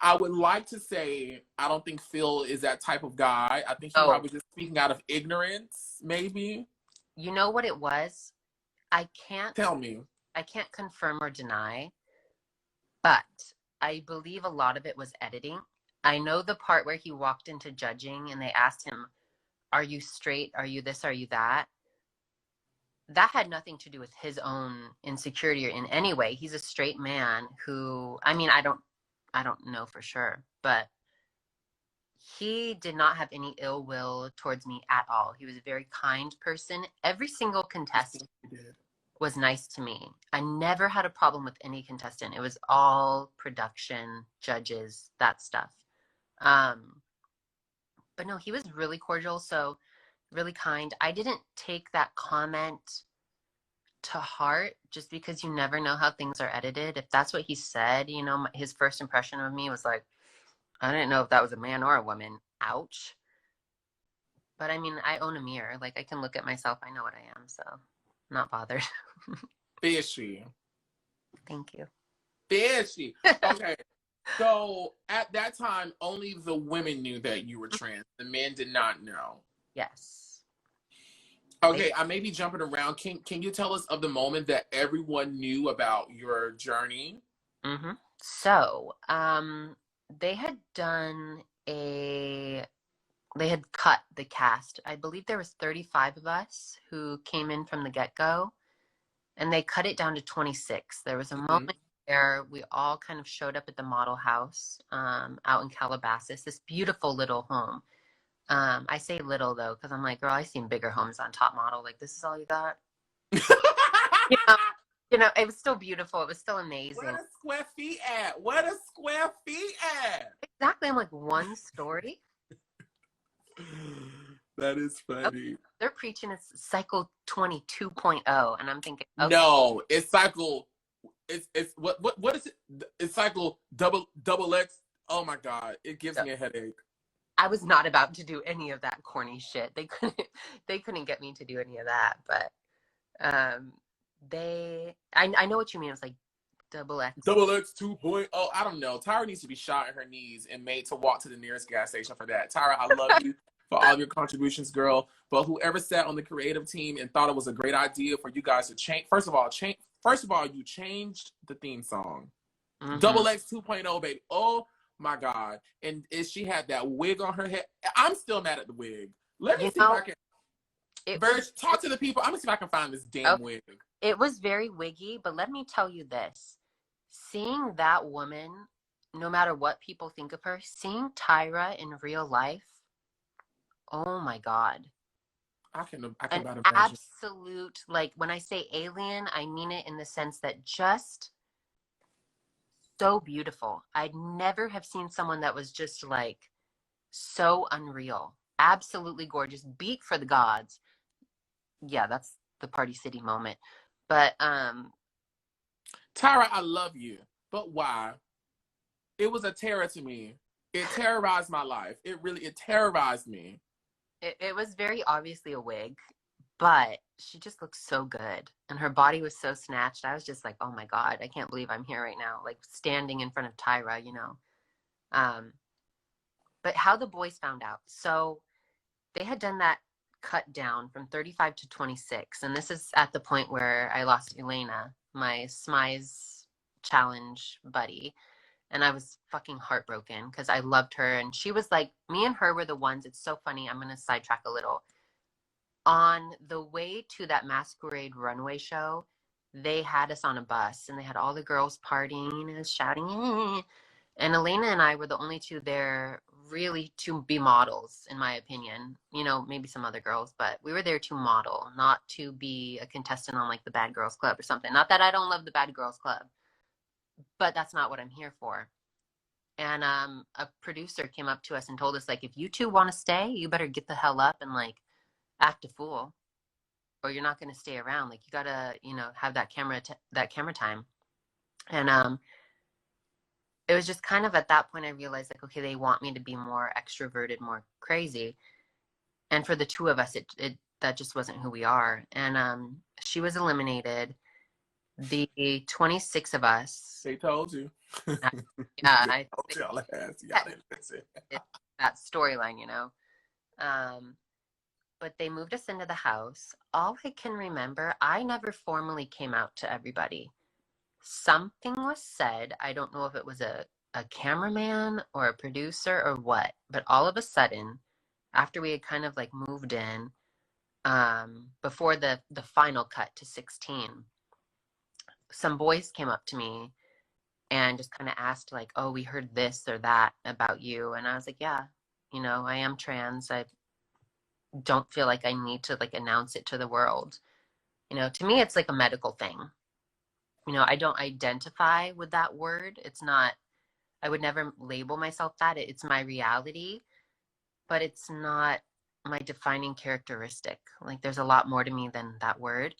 Speaker 2: I would like to say I don't think Phil is that type of guy. I think he probably just speaking out of ignorance, maybe.
Speaker 1: You know what it was? I can't
Speaker 2: tell me.
Speaker 1: I can't confirm or deny, but I believe a lot of it was editing. I know the part where he walked into judging and they asked him, are you straight? Are you this? Are you that? That had nothing to do with his own insecurity or in any way. He's a straight man who, I mean, I don't know for sure, but he did not have any ill will towards me at all. He was a very kind person. Every single contestant was nice to me. I never had a problem with any contestant. It was all production, judges, that stuff. But no, he was really cordial, so really kind. I didn't take that comment to heart, just because you never know how things are edited. If that's what he said, his first impression of me was like, I didn't know if that was a man or a woman. Ouch. But I mean, I own a mirror. Like, I can look at myself. I know what I am, so I'm not bothered.
Speaker 2: Fishy.
Speaker 1: Thank you.
Speaker 2: Fishy. Okay. So at that time, only the women knew that you were trans. The men did not know.
Speaker 1: Yes.
Speaker 2: Okay, I may be jumping around. Can you tell us of the moment that everyone knew about your journey?
Speaker 1: Mm-hmm. So, they had done a, they had cut the cast. I believe there was 35 of us who came in from the get-go, and they cut it down to 26. There was a
Speaker 2: Mhm.
Speaker 1: moment where we all kind of showed up at the model house out in Calabasas, this beautiful little home. I say little though, because I'm like, girl, I've seen bigger homes on Top Model. Like, this is all you got? You know, it was still beautiful. It was still amazing.
Speaker 2: Where the square feet at? Where the square feet at?
Speaker 1: Exactly. I'm like, one story?
Speaker 2: That is
Speaker 1: Oh,
Speaker 2: funny.
Speaker 1: they're preaching it's cycle 22.0. And I'm thinking, okay,
Speaker 2: No, it's cycle. It's what is it? It's cycle double X. Oh my god, it gives
Speaker 1: so
Speaker 2: me a headache.
Speaker 1: I was not about to do any of that corny shit. They couldn't get me to do any of that. But I know what you mean. It was like double X.
Speaker 2: Double X 2.0. I don't know. Tyra needs to be shot in her knees and made to walk to the nearest gas station for that. Tyra, I love you for all of your contributions, girl. But whoever sat on the creative team and thought it was a great idea for you guys to change, first of all, you changed the theme song.
Speaker 1: Mm-hmm.
Speaker 2: Double X 2.0, baby. Oh my God. And she had that wig on her head. I'm still mad at the wig. Let me
Speaker 1: You
Speaker 2: see if
Speaker 1: know,
Speaker 2: I can.
Speaker 1: it
Speaker 2: Virg,
Speaker 1: was
Speaker 2: talk to the people. I'm gonna see if I can find this damn
Speaker 1: okay.
Speaker 2: wig.
Speaker 1: It was very wiggy, but let me tell you this. Seeing that woman, no matter what people think of her, seeing Tyra in real life, oh my God.
Speaker 2: I can
Speaker 1: An
Speaker 2: about imagine.
Speaker 1: absolute, like, when I say alien, I mean it in the sense that just so beautiful. I'd never have seen someone that was just like so unreal. Absolutely gorgeous. Beat for the gods. Yeah, that's the Party City moment. But
Speaker 2: Tyra, I love you. But why? It was a terror to me. It terrorized my life. It terrorized me.
Speaker 1: it was very obviously a wig, but she just looked so good. And her body was so snatched. I was just like, oh my God, I can't believe I'm here right now. Like standing in front of Tyra. Um, but how the boys found out. So they had done that cut down from 35 to 26. And this is at the point where I lost Elena, my Smize challenge buddy. And I was fucking heartbroken because I loved her. And she was like, me and her were the ones. It's so funny. I'm going to sidetrack a little. On the way to that masquerade runway show, they had us on a bus and they had all the girls partying and shouting. And Elena and I were the only two there really to be models, in my opinion. Maybe some other girls, but we were there to model, not to be a contestant on like the Bad Girls Club or something. Not that I don't love the Bad Girls Club, but that's not what I'm here for. And a producer came up to us and told us, like, if you two want to stay, you better get the hell up and like act a fool, or you're not going to stay around. Like, you gotta, have that camera time. And it was just kind of at that point I realized, like, okay, they want me to be more extroverted, more crazy. And for the two of us, it that just wasn't who we are. And she was eliminated. The 26 of us,
Speaker 2: They told you.
Speaker 1: yeah,
Speaker 2: They
Speaker 1: I
Speaker 2: told y'all ass. Y'all
Speaker 1: that,
Speaker 2: didn't listen.
Speaker 1: that storyline. But they moved us into the house. All I can remember, I never formally came out to everybody. Something was said. I don't know if it was a cameraman or a producer or what, but all of a sudden, after we had kind of like moved in, before the final cut to 16, some boys came up to me and just kind of asked, like, oh, we heard this or that about you. And I was like, yeah, I am trans. I don't feel like I need to like announce it to the world. To me, it's like a medical thing. I don't identify with that word. It's not, I would never label myself that. It's my reality, but it's not my defining characteristic. Like, there's a lot more to me than that word.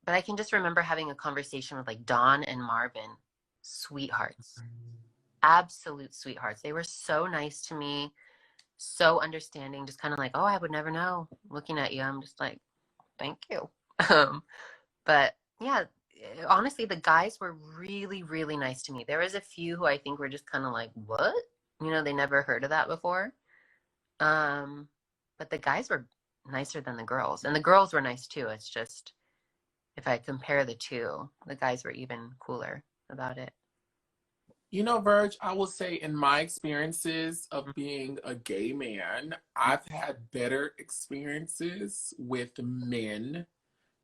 Speaker 1: But I can just remember having a conversation with like Dawn and Marvin, sweethearts, absolute sweethearts. They were so nice to me. so understanding, just kind of like, oh, I would never know. Looking at you, I'm just like, thank you. But yeah, honestly, the guys were really, really nice to me. There was a few who I think were just kind of like, what? You know, they never heard of that before. But the guys were nicer than the girls, and the girls were nice too. It's just if I compare the two, the guys were even cooler about it.
Speaker 2: You know, Virg, I will say in my experiences of being a gay man, I've had better experiences with men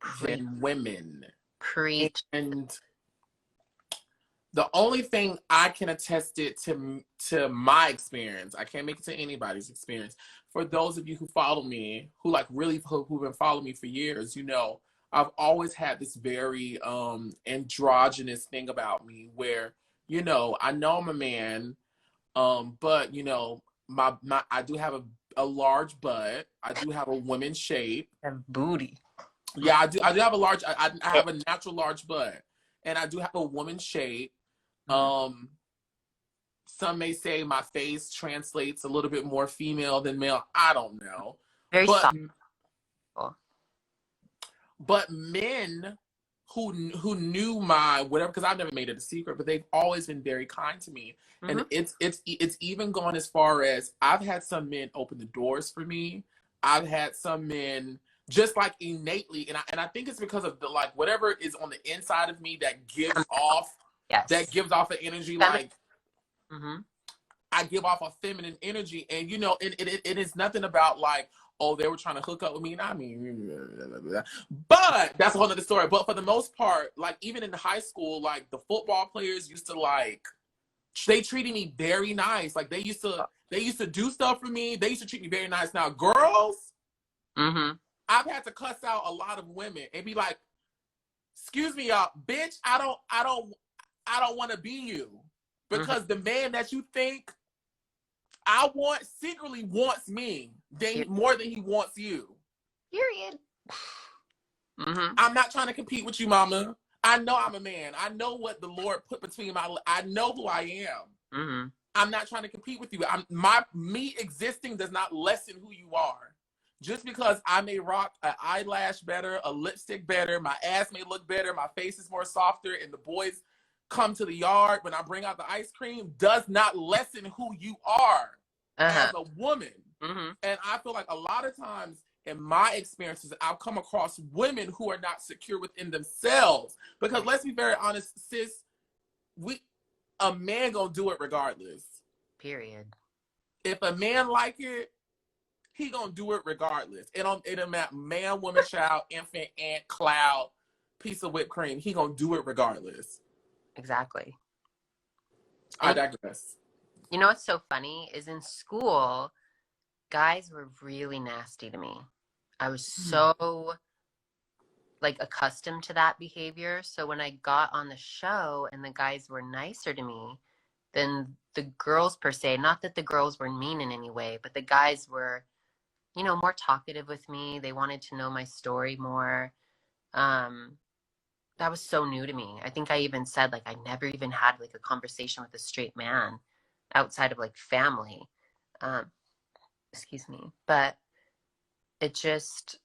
Speaker 1: Preach,
Speaker 2: than women.
Speaker 1: preach.
Speaker 2: And the only thing I can attest it to my experience, I can't make it to anybody's experience. For those of you who follow me, who like really who've been following me for years, you know, I've always had this very androgynous thing about me where, you know I'm a man, but you know, my I do have a large butt. I do have a woman's shape.
Speaker 1: And booty.
Speaker 2: Yeah, I do have a large I have a natural large butt. And I do have a woman's shape. Some may say my face translates a little bit more female than male. I don't know.
Speaker 1: Very
Speaker 2: But
Speaker 1: soft.
Speaker 2: but men who knew my whatever, because I've never made it a secret, but they've always been very kind to me. And it's even gone as far as I've had some men open the doors for me. I've had some men just like innately, and I think it's because of the like whatever is on the inside of me that gives off an energy like I give off a feminine energy, and you know, it is nothing about like, oh, they were trying to hook up with me, and I mean, but that's a whole other story. But for the most part, like even in high school, like the football players used to like, they treated me very nice. Like they used to do stuff for me. They used to treat me very nice. Now, girls, I've had to cuss out a lot of women and be like, excuse me, y'all, bitch, I don't want to be you. Because the man that you think I want secretly wants me more than he wants you.
Speaker 1: Period.
Speaker 2: I'm not trying to compete with you, mama. I know I'm a man. I know what the Lord put between I know who I am. I'm not trying to compete with you. Me existing does not lessen who you are. Just because I may rock an eyelash better, a lipstick better, my ass may look better, my face is more softer, and the boys come to the yard when I bring out the ice cream does not lessen who you are as a woman. And I feel like a lot of times in my experiences, I've come across women who are not secure within themselves. Because let's be very honest, sis, a man gonna do it regardless.
Speaker 1: Period.
Speaker 2: If a man like it, he gonna do it regardless. It don't matter, man, woman, child, infant, ant, cloud, piece of whipped cream. He gonna do it regardless.
Speaker 1: Exactly.
Speaker 2: I digress.
Speaker 1: You know what's so funny is in school, guys were really nasty to me. I was so like accustomed to that behavior. So when I got on the show and the guys were nicer to me than the girls per se, not that the girls were mean in any way, but the guys were, you know, more talkative with me. They wanted to know my story more. That was so new to me. I think I even said like I never even had like a conversation with a straight man outside of like family. Excuse me. But it just,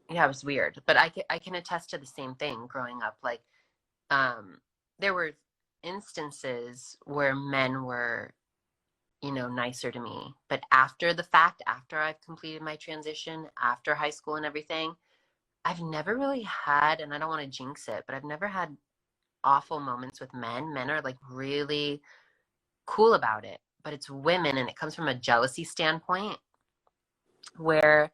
Speaker 1: yeah, it was weird. But I can attest to the same thing growing up. Like there were instances where men were, you know, nicer to me. But after the fact, after I've completed my transition, after high school and everything, I've never really had, and I don't want to jinx it, but I've never had awful moments with men. Men are like really cool about it, but it's women, and it comes from a jealousy standpoint where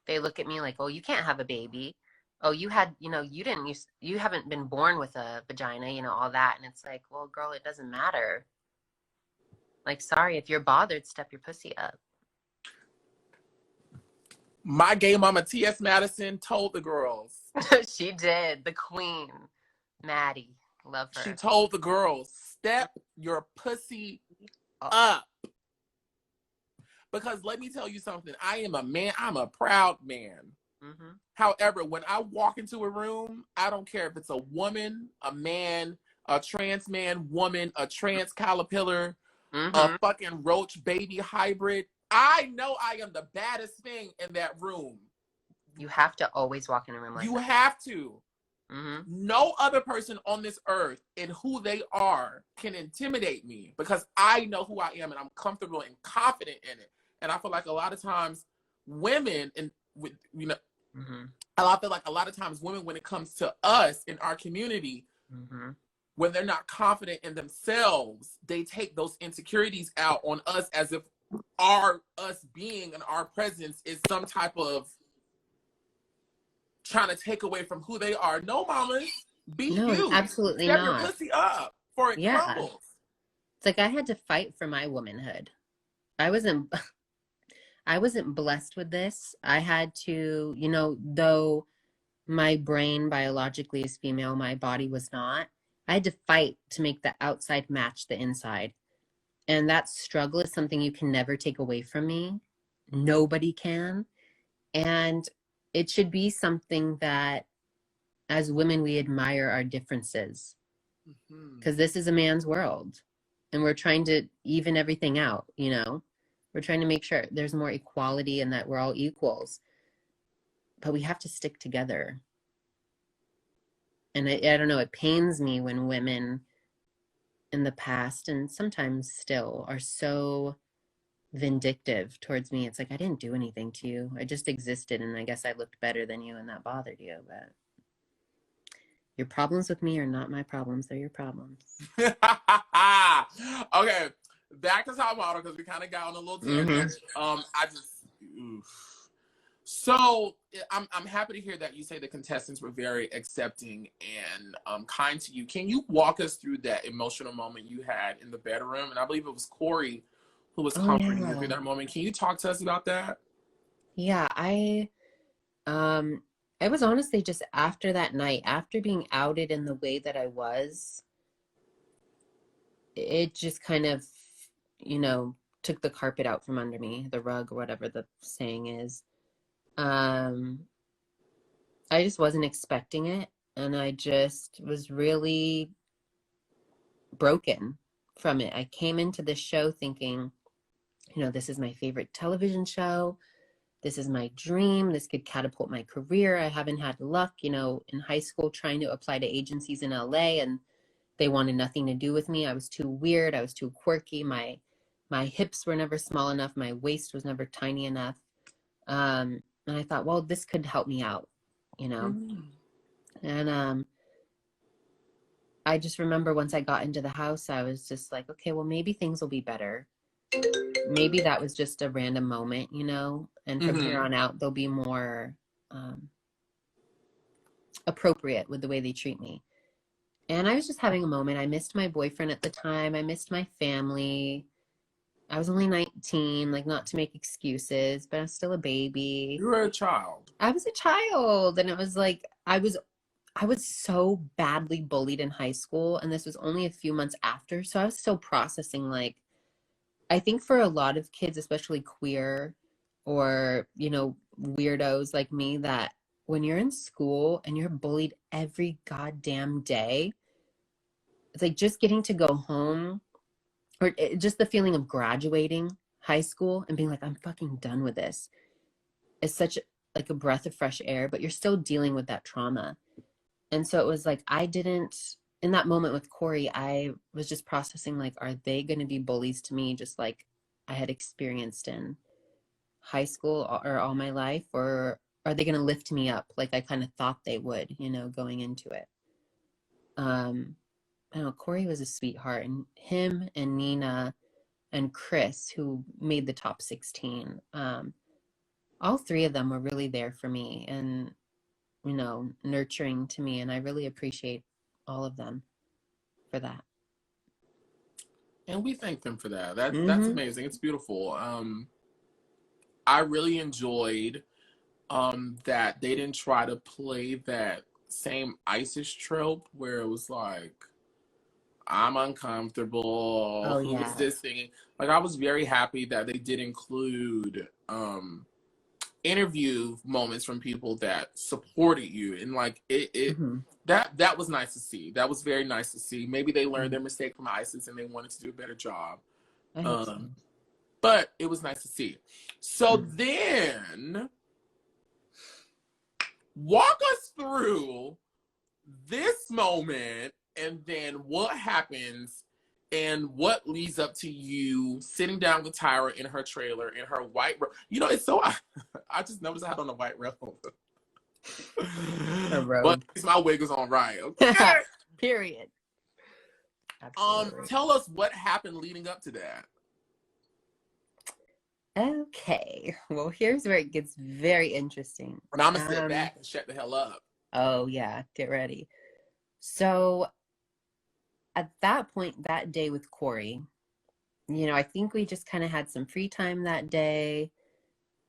Speaker 1: they look at me like, oh, you can't have a baby. Oh, you had, you know, you haven't been born with a vagina, you know, all that. And it's like, well, girl, it doesn't matter. Like, sorry, if you're bothered, step your pussy up.
Speaker 2: My gay mama, T.S. Madison, told the girls.
Speaker 1: She did. The queen, Maddie. Love her.
Speaker 2: She told the girls, step your pussy up. Because let me tell you something. I am a man. I'm a proud man. However, when I walk into a room, I don't care if it's a woman, a man, a trans man, woman, a trans caterpillar, a fucking roach baby hybrid. I know I am the baddest thing in that room.
Speaker 1: You have to always walk in a room like
Speaker 2: You
Speaker 1: that.
Speaker 2: have to.
Speaker 1: Mm-hmm.
Speaker 2: No other person on this earth and who they are can intimidate me because I know who I am and I'm comfortable and confident in it. And I feel like a lot of times women, and you know,
Speaker 1: Mm-hmm.
Speaker 2: I feel like a lot of times women, when it comes to us in our community,
Speaker 1: Mm-hmm.
Speaker 2: when they're not confident in themselves, they take those insecurities out on us as if us being and our presence is some type of trying to take away from who they are. No, mamas, be
Speaker 1: No,
Speaker 2: you.
Speaker 1: absolutely
Speaker 2: Step your
Speaker 1: not.
Speaker 2: pussy up for it
Speaker 1: Yeah.
Speaker 2: crumbles.
Speaker 1: It's like I had to fight for my womanhood. I wasn't I wasn't blessed with this. I had to, though my brain biologically is female, my body was not. I had to fight to make the outside match the inside. And that struggle is something you can never take away from me. Nobody can. And it should be something that as women we admire our differences, because this is a man's world and we're trying to even everything out. We're trying to make sure there's more equality and that we're all equals, but we have to stick together. And I don't know, it pains me when women in the past and sometimes still are so vindictive towards me. It's like, I didn't do anything to you, I just existed, and I guess I looked better than you and that bothered you, but your problems with me are not my problems, they're your problems.
Speaker 2: Okay, back to top model because we kind of got on a little tangent. I just oof. So I'm happy to hear that you say the contestants were very accepting and kind to you. Can you walk us through that emotional moment you had in the bedroom? And I believe it was Corey who was comforting you through that moment. Can you talk to us about that?
Speaker 1: Yeah, I was honestly just after that night, after being outed in the way that I was, it just kind of, took the carpet out from under me, the rug or whatever the saying is. I just wasn't expecting it, and I just was really broken from it. I came into this show thinking, this is my favorite television show. This is my dream. This could catapult my career. I haven't had luck, in high school trying to apply to agencies in LA, and they wanted nothing to do with me. I was too weird. I was too quirky. My hips were never small enough. My waist was never tiny enough. And I thought, well, this could help me out, And I just remember once I got into the house, I was just like, okay, well, maybe things will be better. Maybe that was just a random moment, and from here on out, they'll be more appropriate with the way they treat me. And I was just having a moment. I missed my boyfriend at the time. I missed my family. I was only 19, like, not to make excuses, but I was still a baby.
Speaker 2: You were a child.
Speaker 1: I was a child. And it was like, I was so badly bullied in high school. And this was only a few months after. So I was still processing, like, I think for a lot of kids, especially queer or, weirdos like me, that when you're in school and you're bullied every goddamn day, it's like just getting to go home, or just the feeling of graduating high school and being like, I'm fucking done with this, is such like a breath of fresh air, but you're still dealing with that trauma. And so it was like, in that moment with Corey, I was just processing, like, are they going to be bullies to me just like I had experienced in high school or all my life, or are they going to lift me up like I kind of thought they would, going into it? I don't know, Corey was a sweetheart, and him and Nina and Chris, who made the top 16, all three of them were really there for me and, nurturing to me. And I really appreciate all of them for that.
Speaker 2: And we thank them for that. That's amazing. It's beautiful. I really enjoyed that they didn't try to play that same ISIS trope where it was like, I'm uncomfortable.
Speaker 1: Oh,
Speaker 2: Who is this thing? Like, I was very happy that they did include interview moments from people that supported you, and like that was nice to see. That was very nice to see. Maybe they learned their mistake from ISIS and they wanted to do a better job.
Speaker 1: I hope so.
Speaker 2: But it was nice to see. So then, walk us through this moment and then what happens and what leads up to you sitting down with Tyra in her trailer in her white robe. You know, it's so I just noticed I had on a white robe.
Speaker 1: A robe.
Speaker 2: But at least my wig was on right. Okay.
Speaker 1: Period. Absolutely.
Speaker 2: Tell us what happened leading up to that.
Speaker 1: Okay. Well, here's where it gets very interesting.
Speaker 2: And I'm gonna sit back and shut the hell up.
Speaker 1: Oh yeah, get ready. So at that point, that day with Corey, you know, I think we just kind of had some free time that day.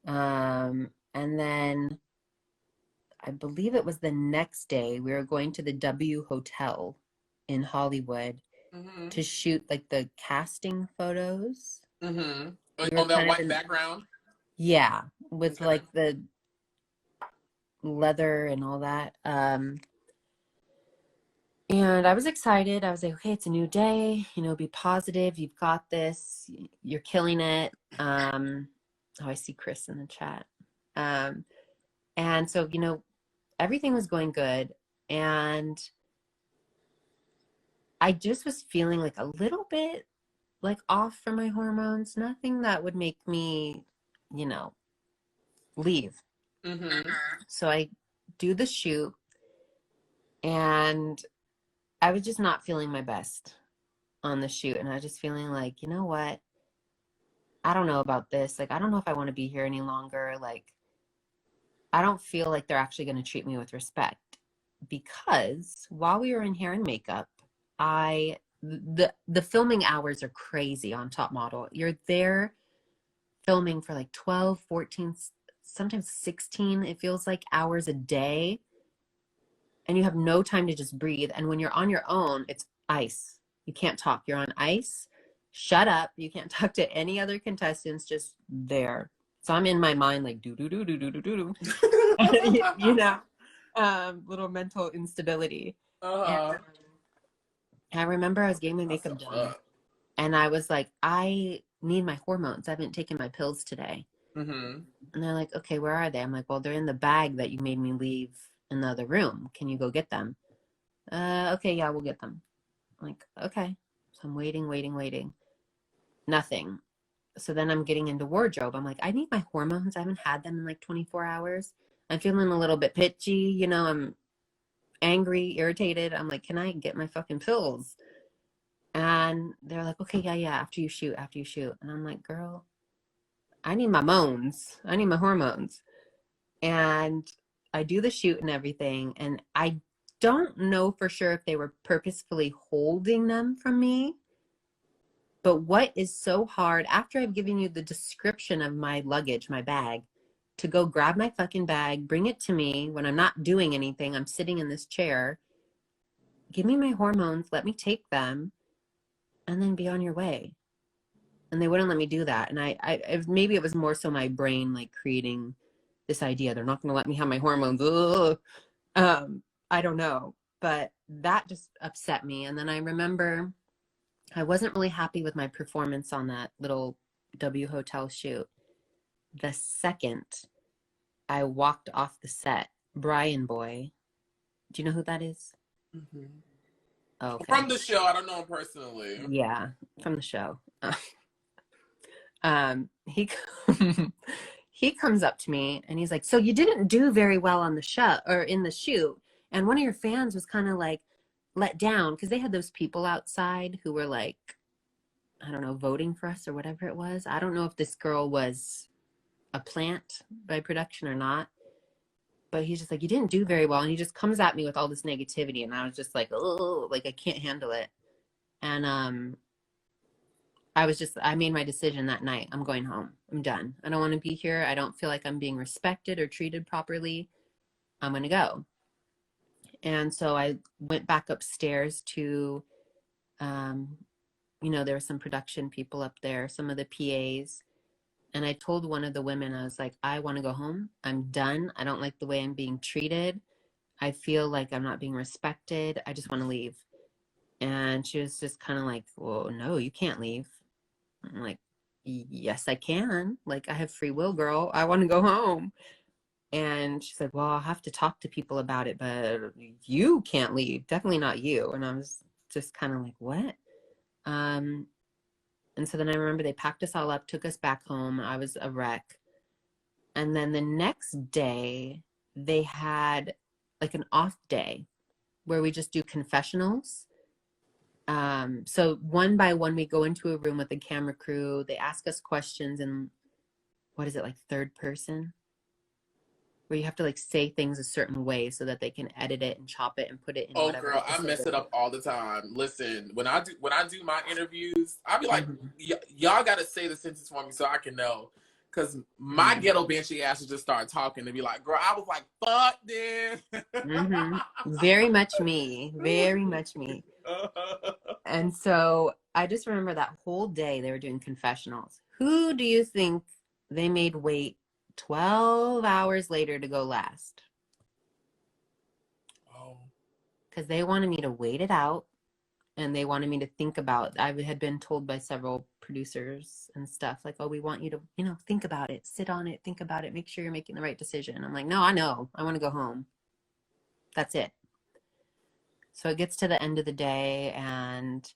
Speaker 1: And then I believe it was the next day we were going to the W Hotel in Hollywood to shoot like the casting photos.
Speaker 2: On that white background?
Speaker 1: Yeah, with like the leather and all that. And I was excited. I was like, okay, it's a new day, you know, be positive. You've got this. You're killing it. Oh, I see Chris in the chat. And so, you know, everything was going good. And I just was feeling like a little bit like off from my hormones. Nothing that would make me, you know, leave. So I do the shoot and I was just not feeling my best on the shoot. And I was just feeling like, you know what? I don't know about this. Like, I don't know if I want to be here any longer. Like, I don't feel like they're actually going to treat me with respect. Because while we were in hair and makeup, the filming hours are crazy on Top Model. You're there filming for like 12, 14, sometimes 16, it feels like, hours a day. And you have no time to just breathe. And when you're on your own, it's ice. You can't talk. You're on ice. Shut up. You can't talk to any other contestants, just there. So I'm in my mind like do do do do do do do. You know, little mental instability. And I remember I was getting my makeup done, and I was like, I need my hormones. I haven't taken my pills today. And they're like, okay, where are they? I'm like, well, they're in the bag that you made me leave in the other room. Can you go get them? Okay, yeah, we'll get them. I'm like, okay. So I'm waiting. Nothing. So then I'm getting into wardrobe. I'm like, I need my hormones. I haven't had them in like 24 hours. I'm feeling a little bit pitchy. You know, I'm angry, irritated. I'm like, can I get my fucking pills? And they're like, okay, yeah, after you shoot. And I'm like, girl, I need my moans. I need my hormones. And I do the shoot and everything. And I don't know for sure if they were purposefully holding them from me. But what is so hard, after I've given you the description of my luggage, my bag, to go grab my fucking bag, bring it to me when I'm not doing anything, I'm sitting in this chair, give me my hormones, let me take them, and then be on your way. And they wouldn't let me do that. And I maybe it was more so my brain like creating this idea, they're not going to let me have my hormones. I don't know. But that just upset me. And then I remember I wasn't really happy with my performance on that little W Hotel shoot. The second I walked off the set, Brian Boy, do you know who that is? Okay.
Speaker 2: From the show, I don't know him personally.
Speaker 1: Yeah, from the show. He he comes up to me and he's like, so you didn't do very well on the show or in the shoot, and one of your fans was kind of like let down because they had those people outside who were like, I don't know, voting for us or whatever it was. I don't know if this girl was a plant by production or not, but he's just like, you didn't do very well. And he just comes at me with all this negativity. And I was just like, oh, like I can't handle it. And I made my decision that night. I'm going home. I'm done. I don't want to be here. I don't feel like I'm being respected or treated properly. I'm going to go. And so I went back upstairs to, you know, there were some production people up there, some of the PAs. And I told one of the women, I was like, I want to go home. I'm done. I don't like the way I'm being treated. I feel like I'm not being respected. I just want to leave. And she was just kind of like, well, no, you can't leave. I'm like, yes, I can. Like, I have free will, girl. I want to go home. And she's like, well, I'll have to talk to people about it, but you can't leave. Definitely not you. And I was just kind of like, what? And so then I remember they packed us all up, took us back home. I was a wreck. And then the next day, they had like an off day where we just do confessionals. So one by one, we go into a room with the camera crew. They ask us questions in, what is it, like third person? Where you have to like say things a certain way so that they can edit it and chop it and put it in
Speaker 2: Oh,
Speaker 1: whatever
Speaker 2: girl, I
Speaker 1: episode
Speaker 2: mess
Speaker 1: it
Speaker 2: it up all the time. Listen, when I do my interviews, I be
Speaker 1: is.
Speaker 2: like, y'all got to say the sentence for me so I can know. Because my
Speaker 1: Mm-hmm.
Speaker 2: ghetto banshee ass would just start talking and be like, girl, I was like, fuck this.
Speaker 1: Mm-hmm. Very much me. Very much me. And so I just remember that whole day they were doing confessionals. Who do you think they made wait 12 hours later to go last?
Speaker 2: Oh.
Speaker 1: Because they wanted me to wait it out and they wanted me to think about, I had been told by several producers and stuff like, oh, we want you to, think about it, sit on it, think about it, make sure you're making the right decision. I'm like, no, I know. I want to go home. That's it. So it gets to the end of the day, and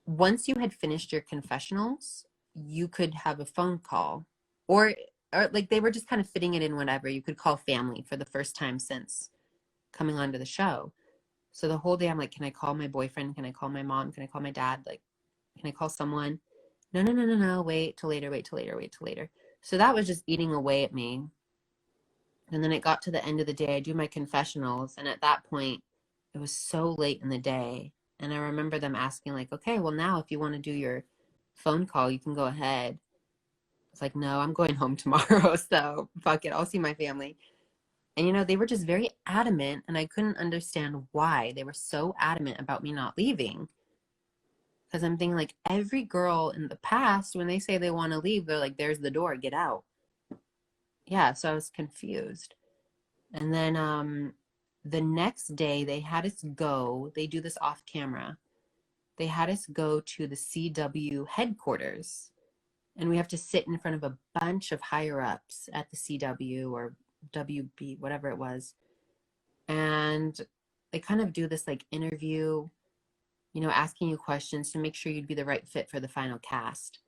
Speaker 1: once you had finished your confessionals, you could have a phone call, or like they were just kind of fitting it in whatever. You could call family for the first time since coming onto the show. So the whole day I'm like, can I call my boyfriend? Can I call my mom? Can I call my dad? Like, can I call someone? No, no, no, no, no. Wait till later, wait till later, wait till later. So that was just eating away at me. And then it got to the end of the day. I do my confessionals. And at that point, it was so late in the day. And I remember them asking, like, okay, well, now if you want to do your phone call, you can go ahead. It's like, no, I'm going home tomorrow. So fuck it. I'll see my family. And, they were just very adamant. And I couldn't understand why they were so adamant about me not leaving. Because I'm thinking, like, every girl in the past, when they say they want to leave, they're like, there's the door, get out. Yeah, so I was confused. And then the next day they do this off camera. They had us go to the CW headquarters, and we have to sit in front of a bunch of higher ups at the CW or WB, whatever it was. And they kind of do this like interview, asking you questions to make sure you'd be the right fit for the final cast.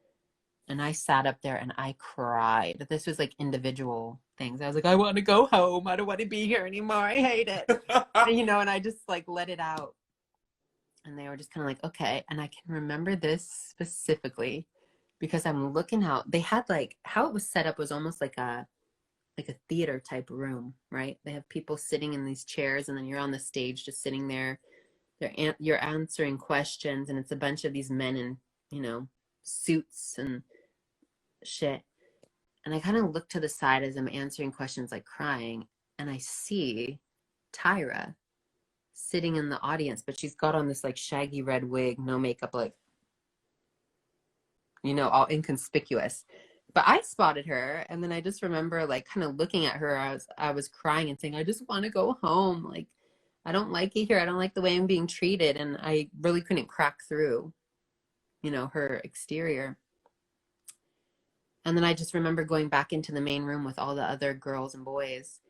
Speaker 1: And I sat up there and I cried. This was like individual things. I was like, I want to go home. I don't want to be here anymore. I hate it. And I just like let it out. And they were just kind of like, okay. And I can remember this specifically because I'm looking out. They had like, how it was set up was almost like a theater type room, right? They have people sitting in these chairs and then you're on the stage just sitting there. You're answering questions and it's a bunch of these men in, suits and shit. And I kind of look to the side as I'm answering questions, like crying, and I see Tyra sitting in the audience, but she's got on this like shaggy red wig, no makeup, like, all inconspicuous. But I spotted her, and then I just remember like kind of looking at her as I was crying and saying, I just want to go home. Like, I don't like it here. I don't like the way I'm being treated. And I really couldn't crack through, her exterior. And then I just remember going back into the main room with all the other girls and boys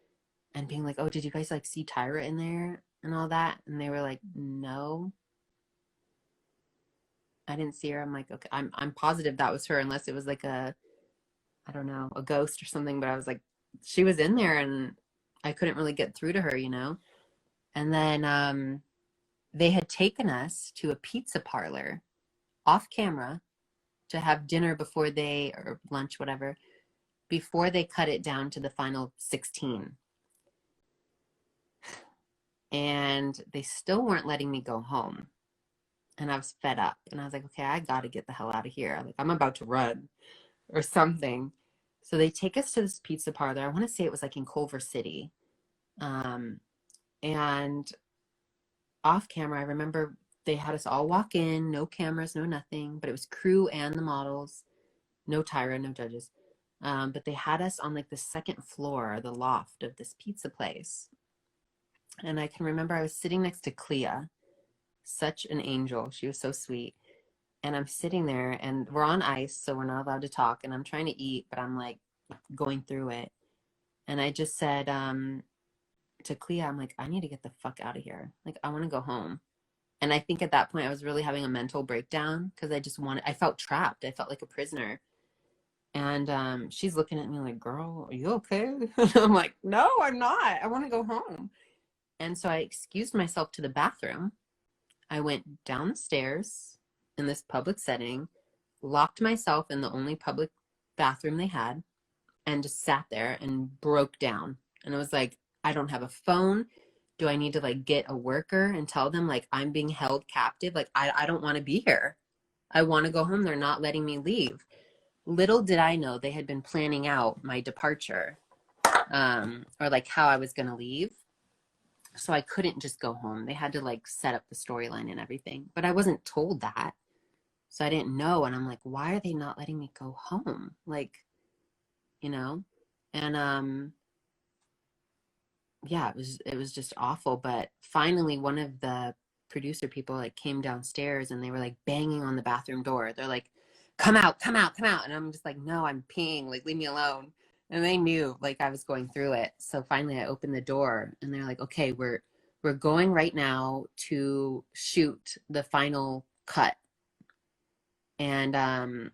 Speaker 1: and being like, oh, did you guys like see Tyra in there and all that? And they were like, no, I didn't see her. I'm like, okay, I'm positive that was her, unless it was like I don't know, a ghost or something. But I was like, she was in there and I couldn't really get through to her, And then they had taken us to a pizza parlor off camera to have dinner or lunch, whatever, before they cut it down to the final 16. And they still weren't letting me go home. And I was fed up. And I was like, okay, I got to get the hell out of here. Like, I'm about to run or something. So they take us to this pizza parlor. I want to say it was like in Culver City. And off camera, I remember they had us all walk in, no cameras, no nothing, but it was crew and the models, no Tyra, no judges. But they had us on like the second floor, the loft of this pizza place. And I can remember I was sitting next to Clea, such an angel. She was so sweet. And I'm sitting there and we're on ice, so we're not allowed to talk. And I'm trying to eat, but I'm like going through it. And I just said to Clea, I'm like, I need to get the fuck out of here. Like, I want to go home. And I think at that point I was really having a mental breakdown because I felt trapped. I felt like a prisoner. And she's looking at me like, girl, are you okay? And I'm like, no, I'm not. I want to go home. And so I excused myself to the bathroom. I went down the stairs in this public setting, locked myself in the only public bathroom they had, and just sat there and broke down. And I was like, I don't have a phone. Do I need to like get a worker and tell them like I'm being held captive? Like, I don't want to be here. I want to go home. They're not letting me leave. Little did I know they had been planning out my departure, or like how I was going to leave. So I couldn't just go home. They had to like set up the storyline and everything. But I wasn't told that. So I didn't know. And I'm like, why are they not letting me go home? Like, you know? And yeah, it was just awful. But finally one of the producer people like came downstairs and they were like banging on the bathroom door. They're like, come out, come out, come out. And I'm just like, no, I'm peeing, like leave me alone. And they knew like I was going through it. So finally I opened the door and they're like, okay, we're going right now to shoot the final cut. And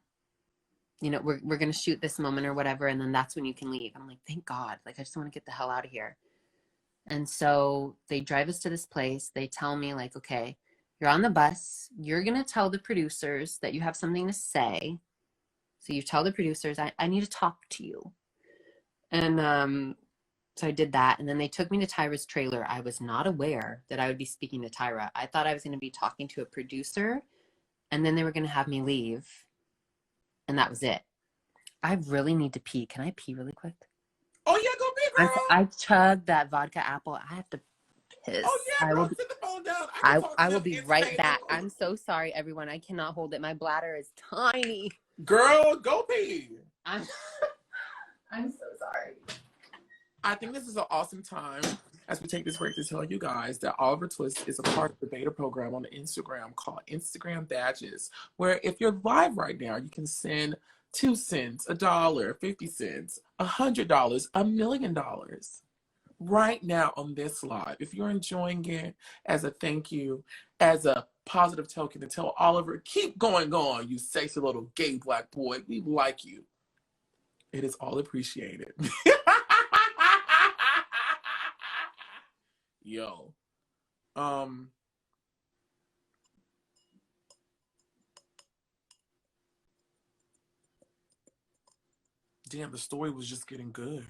Speaker 1: you know, we're gonna shoot this moment or whatever, and then that's when you can leave. I'm like, thank God. Like I just want to get the hell out of here. And so they drive us to this place. They tell me like, okay, you're on the bus. You're going to tell the producers that you have something to say. So you tell the producers, I need to talk to you. And so I did that. And then they took me to Tyra's trailer. I was not aware that I would be speaking to Tyra. I thought I was going to be talking to a producer and then they were going to have me leave. And that was it. I really need to pee. Can I pee really quick?
Speaker 2: Oh yeah, go pee, girl.
Speaker 1: I chugged that vodka apple. I have to piss.
Speaker 2: Oh yeah, girl, sit the phone down.
Speaker 1: I will be right back. I'm so sorry, everyone. I cannot hold it. My bladder is tiny.
Speaker 2: Girl, go pee.
Speaker 1: I'm so sorry.
Speaker 2: I think this is an awesome time as we take this break to tell you guys that Oliver Twist is a part of the beta program on Instagram called Instagram Badges, where if you're live right now, you can send 2 cents, $1, 50 cents, $100, $1 million right now on this live. If you're enjoying it as a thank you, as a positive token to tell Oliver, keep going on, you sexy little gay black boy. We like you. It is all appreciated. Yo. Damn, the story was just getting good.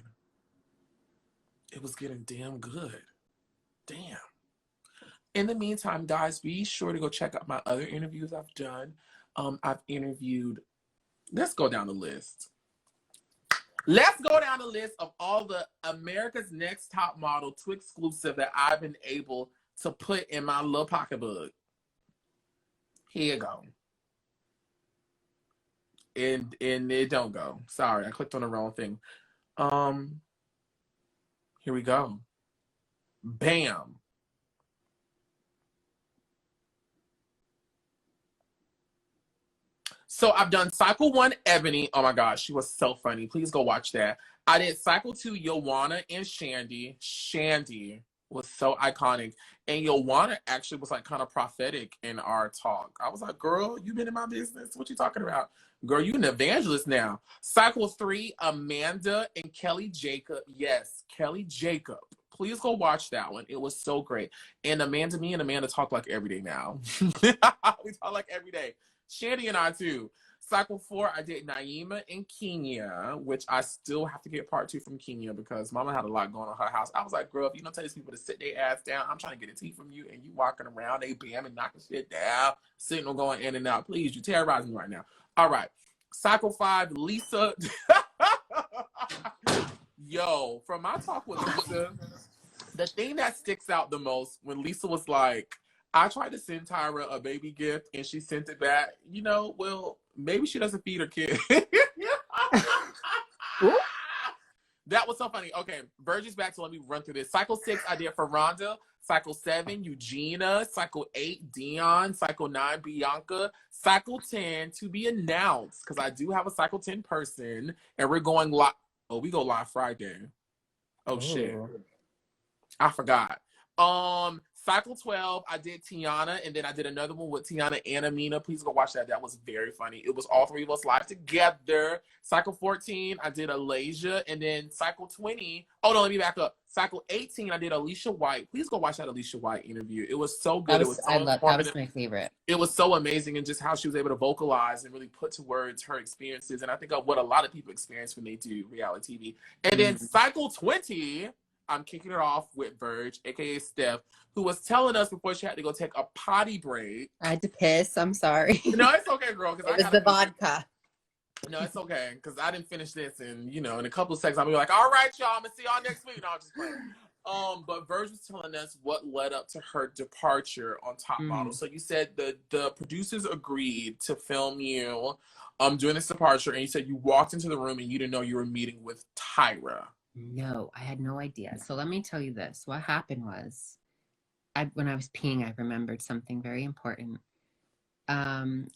Speaker 2: It was getting damn good. Damn. In the meantime, guys, be sure to go check out my other interviews I've done. I've interviewed, let's go down the list. Let's go down the list of all the America's Next Top Model Twixt exclusive that I've been able to put in my little pocketbook. Here you go. And it don't go. Sorry, I clicked on the wrong thing. Here we go. Bam. So I've done Cycle 1 Ebony. Oh my gosh, she was so funny. Please go watch that. I did Cycle 2 Joanna and Shandy. Shandy was so iconic. And Joanna actually was like kind of prophetic in our talk. I was like, girl, you been in my business? What you talking about? Girl, you an evangelist now. Cycle 3, Amanda and Kelly Jacob. Yes, Kelly Jacob. Please go watch that one. It was so great. And Amanda, me and Amanda talk like every day now. We talk like every day. Shady and I too. Cycle 4, I did Naima and Kenya, which I still have to get part 2 from Kenya because Mama had a lot going on in her house. I was like, girl, if you don't tell these people to sit their ass down, I'm trying to get a tea from you, and you walking around, they bam and knocking shit down, signal going in and out. Please, you terrorizing me right now. All right. Cycle 5, Lisa. Yo, from my talk with Lisa, the thing that sticks out the most when Lisa was like, I tried to send Tyra a baby gift and she sent it back. You know, well, maybe she doesn't feed her kid. That was so funny. Okay, Virgg is back, so let me run through this. Cycle 6, I did for Rhonda. Cycle 7, Eugenia. Cycle 8, Dion. Cycle 9, Bianca. Cycle 10, to be announced, because I do have a Cycle 10 person, and we're going live. Oh, we go live Friday. Oh, shit. I forgot. Cycle 12, I did Tiana, and then I did another one with Tiana and Amina. Please go watch that. That was very funny. It was all three of us live together. Cycle 14, I did Alasia, and then Cycle 20. Oh no, let me back up. Cycle 18, I did Alicia White. Please go watch that Alicia White interview. It was so good. It was so
Speaker 1: that was my favorite.
Speaker 2: It was so amazing, and just how she was able to vocalize and really put to words her experiences, and I think of what a lot of people experience when they do reality TV. And then Cycle 20, I'm kicking it off with Virgg, aka Steff, who was telling us before she had to go take a potty break.
Speaker 1: I had to piss. I'm sorry.
Speaker 2: No, it's okay, girl.
Speaker 1: It was the vodka.
Speaker 2: No, it's okay, because I didn't finish this, and in a couple of seconds, I'll be like, all right, y'all, I'm gonna see y'all next week. No, I'm just playing. But Virgg was telling us what led up to her departure on Top Model. So you said the producers agreed to film you during this departure, and you said you walked into the room and you didn't know you were meeting with Tyra.
Speaker 1: No, I had no idea. So let me tell you this. What happened was, when I was peeing, I remembered something very important. The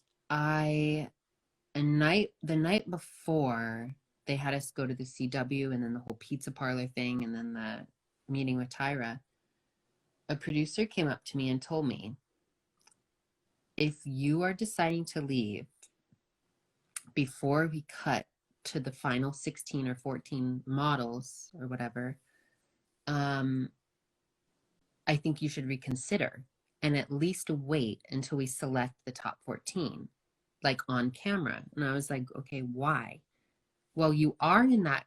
Speaker 1: night before, they had us go to the CW, and then the whole pizza parlor thing, and then the meeting with Tyra. A producer came up to me and told me, if you are deciding to leave before we cut to the final 16 or 14 models or whatever, I think you should reconsider and at least wait until we select the top 14, like on camera. And I was like, okay, why? Well, you are in the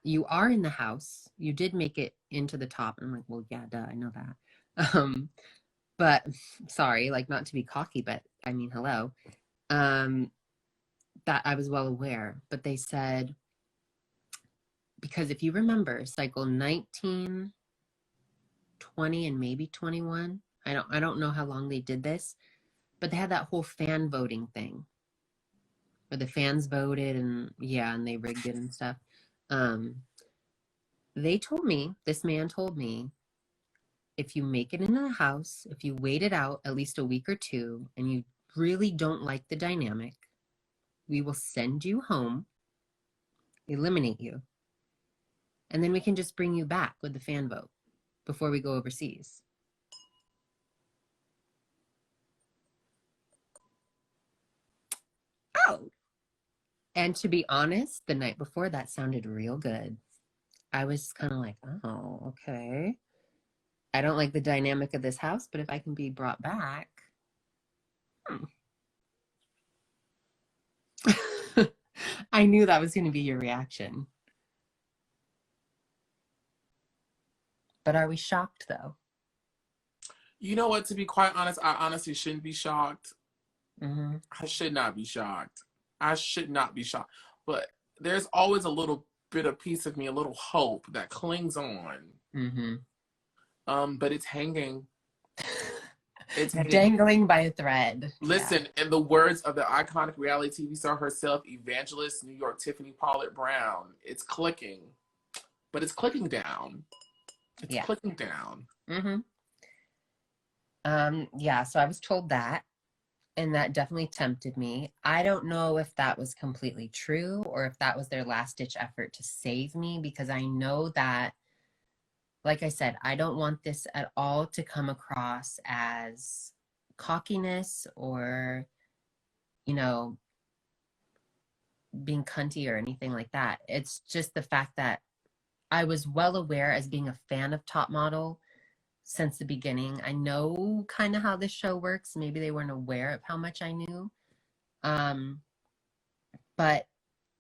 Speaker 1: house. You did make it into the top. And I'm like, well, yeah, duh, I know that. But sorry, like, not to be cocky, but I mean, hello. That I was well aware, but they said, because if you remember cycle 19, 20, and maybe 21, I don't know how long they did this, but they had that whole fan voting thing where the fans voted, and they rigged it and stuff. This man told me, if you make it into the house, if you wait it out at least a week or two and you really don't like the dynamic, we will send you home, eliminate you, and then we can just bring you back with the fan vote before we go overseas. Oh. And to be honest, the night before, that sounded real good. I was kind of like, oh, okay. I don't like the dynamic of this house, but if I can be brought back. I knew that was going to be your reaction. But are we shocked, though?
Speaker 2: You know what? To be quite honest, I honestly shouldn't be shocked.
Speaker 1: Mm-hmm.
Speaker 2: I should not be shocked. But there's always a little bit of piece of me, a little hope that clings on.
Speaker 1: Mm-hmm.
Speaker 2: But it's hanging. It's hanging.
Speaker 1: Dangling by a thread.
Speaker 2: Listen, in the words of the iconic reality TV star herself, Evangelist New York Tiffany Pollard Brown, it's clicking. But it's clicking down. It's clicking down.
Speaker 1: Mm-hmm. So I was told that, and that definitely tempted me. I don't know if that was completely true or if that was their last-ditch effort to save me, because I know that, like I said, I don't want this at all to come across as cockiness or, being cunty or anything like that. It's just the fact that I was well aware, as being a fan of Top Model since the beginning. I know kind of how this show works. Maybe they weren't aware of how much I knew. But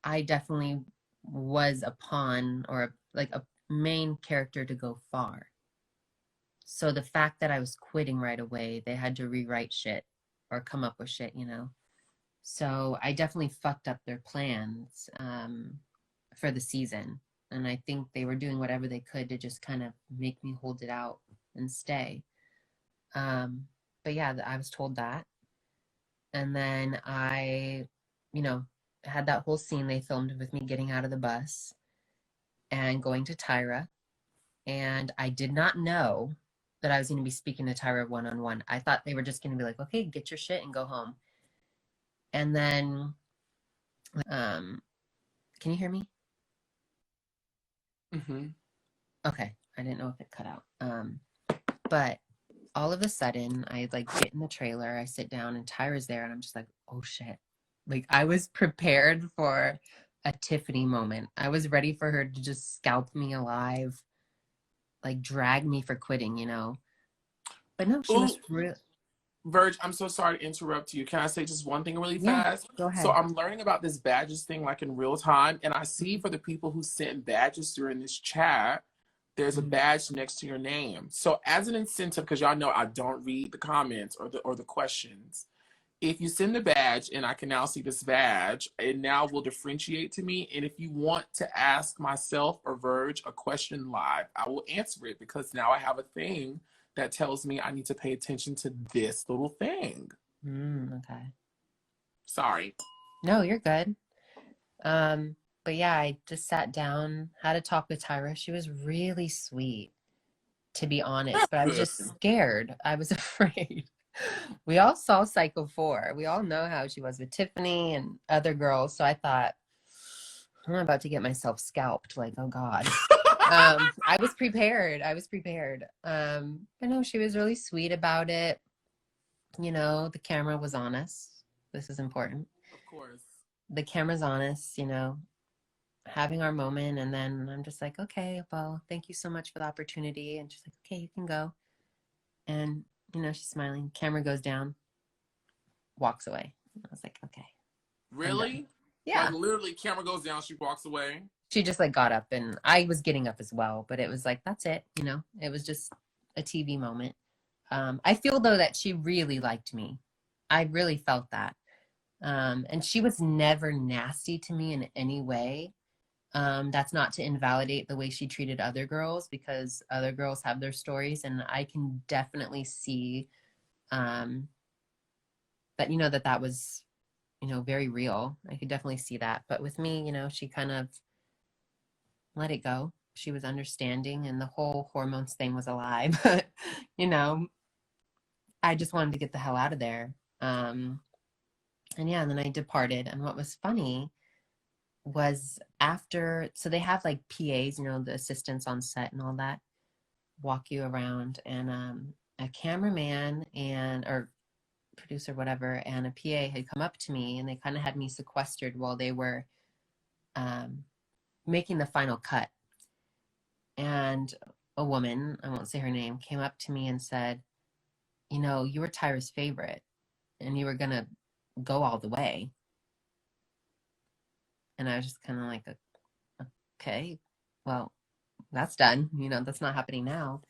Speaker 1: I definitely was a pawn, or like a main character to go far. So the fact that I was quitting right away, they had to rewrite shit or come up with shit, So I definitely fucked up their plans for the season. And I think they were doing whatever they could to just kind of make me hold it out and stay. But yeah, I was told that. And then I, had that whole scene they filmed with me getting out of the bus. and going to Tyra. And I did not know that I was going to be speaking to Tyra one-on-one. I thought they were just going to be like, okay, get your shit and go home. And then, can you hear me?
Speaker 2: Mm-hmm.
Speaker 1: Okay. I didn't know if it cut out. But all of a sudden, I like get in the trailer, I sit down, and Tyra's there, and I'm just like, oh shit. Like, I was prepared for a Tiffany moment. I was ready for her to just scalp me alive, like drag me for quitting, you know? But no, she
Speaker 2: Ooh,
Speaker 1: was real.
Speaker 2: Virg, I'm so sorry to interrupt you. Can I say just one thing really
Speaker 1: Yeah,
Speaker 2: fast?
Speaker 1: go
Speaker 2: So
Speaker 1: ahead.
Speaker 2: I'm learning about this badges thing like in real time, and I see for the people who sent badges during this chat, there's a
Speaker 1: Mhm.
Speaker 2: badge next to your name. So as an incentive, because y'all know I don't read the comments or the questions. If you send the badge and I can now see this badge, it now will differentiate to me. And if you want to ask myself or Verge a question live, I will answer it because now I have a thing that tells me I need to pay attention to this little thing.
Speaker 1: Okay.
Speaker 2: Sorry.
Speaker 1: No, you're good. But yeah, I just sat down, had a talk with Tyra. She was really sweet, to be honest, but I was
Speaker 2: Good.
Speaker 1: just scared. I was afraid. We all saw Psycho 4. We all know how she was with Tiffany and other girls. So I thought, I'm about to get myself scalped. Like, oh God. I was prepared. I was prepared. But no, she was really sweet about it. You know, the camera was on us. This is important.
Speaker 2: Of course.
Speaker 1: The camera's on us, you know, having our moment. And then I'm just like, okay, well, thank you so much for the opportunity. And she's like, okay, you can go. And, you know, she's smiling. Camera goes down, walks away. I was like, okay, I'm done.
Speaker 2: Really? Like
Speaker 1: Yeah.
Speaker 2: literally, camera goes down, she walks away.
Speaker 1: She just like got up, and I was getting up as well, but it was like, that's it. You know, it was just a TV moment. I feel though that she really liked me. I really felt that. And she was never nasty to me in any way. That's not to invalidate the way she treated other girls, because other girls have their stories, and I can definitely see that, you know, that was, you know, very real. I could definitely see that. But with me, you know, she kind of let it go. She was understanding, and the whole hormones thing was a lie. But, you know, I just wanted to get the hell out of there. And yeah, and then I departed. And what was funny was after, so they have like PAs, you know, the assistants on set and all that, walk you around. And a cameraman and, or producer, whatever, and a PA had come up to me, and they kind of had me sequestered while they were making the final cut. And a woman, I won't say her name, came up to me and said, you know, you were Tyra's favorite and you were going to go all the way. And I was just kind of like, okay, well, that's done. You know, that's not happening now.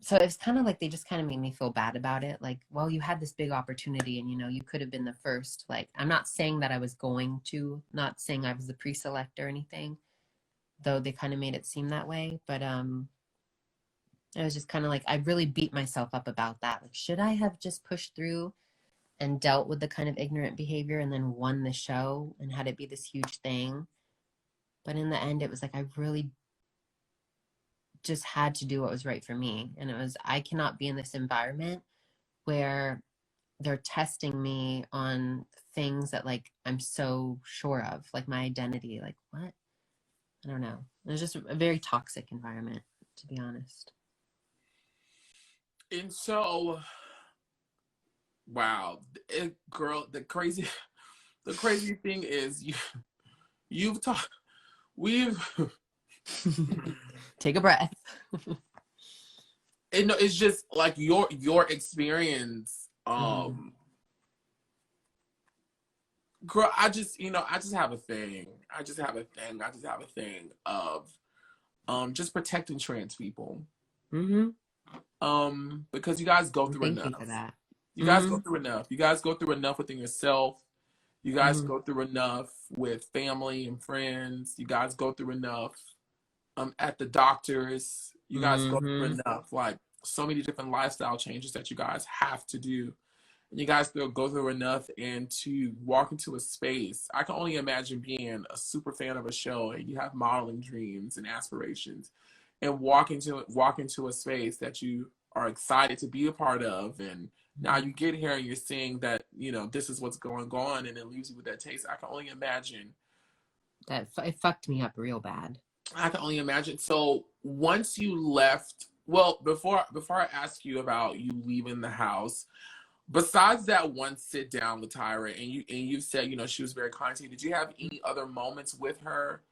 Speaker 1: So it's kind of like they just kind of made me feel bad about it. Like, well, you had this big opportunity and, you know, you could have been the first. Like, I'm not saying that I was going to, not saying I was the pre-select or anything, though they kind of made it seem that way. But I was just kind of like, I really beat myself up about that. Like, should I have just pushed through and dealt with the kind of ignorant behavior and then won the show and had it be this huge thing? But in the end, it was like, I really just had to do what was right for me. And it was, I cannot be in this environment where they're testing me on things that like I'm so sure of, like my identity. Like, what? I don't know. It was just a very toxic environment, to be honest.
Speaker 2: And so, wow, girl, the crazy thing is you've talked, we've,
Speaker 1: Take a breath.
Speaker 2: it's just like your experience. Girl, I just, I just have a thing. I just have a thing of just protecting trans people.
Speaker 1: Mm-hmm.
Speaker 2: Because you guys go through
Speaker 1: Thank you
Speaker 2: enough.
Speaker 1: for that.
Speaker 2: You guys
Speaker 1: Mm-hmm.
Speaker 2: go through enough. You guys go through enough within yourself. You guys
Speaker 1: Mm-hmm.
Speaker 2: go through enough with family and friends. You guys go through enough at the doctors. You guys go through
Speaker 1: Mm-hmm.
Speaker 2: enough. Like so many different lifestyle changes that you guys have to do. and you guys still go through enough and to walk into a space. I can only imagine being a super fan of a show and you have modeling dreams and aspirations, and walk into a space that you are excited to be a part of, and now you get here and you're seeing that this is what's going on, and it leaves you with that taste. I can only imagine.
Speaker 4: It fucked me up real bad.
Speaker 2: I can only imagine. So once you left, well, before I ask you about you leaving the house, besides that one sit down with Tyra, and you said she was very kind to you. Did you have any other moments with her,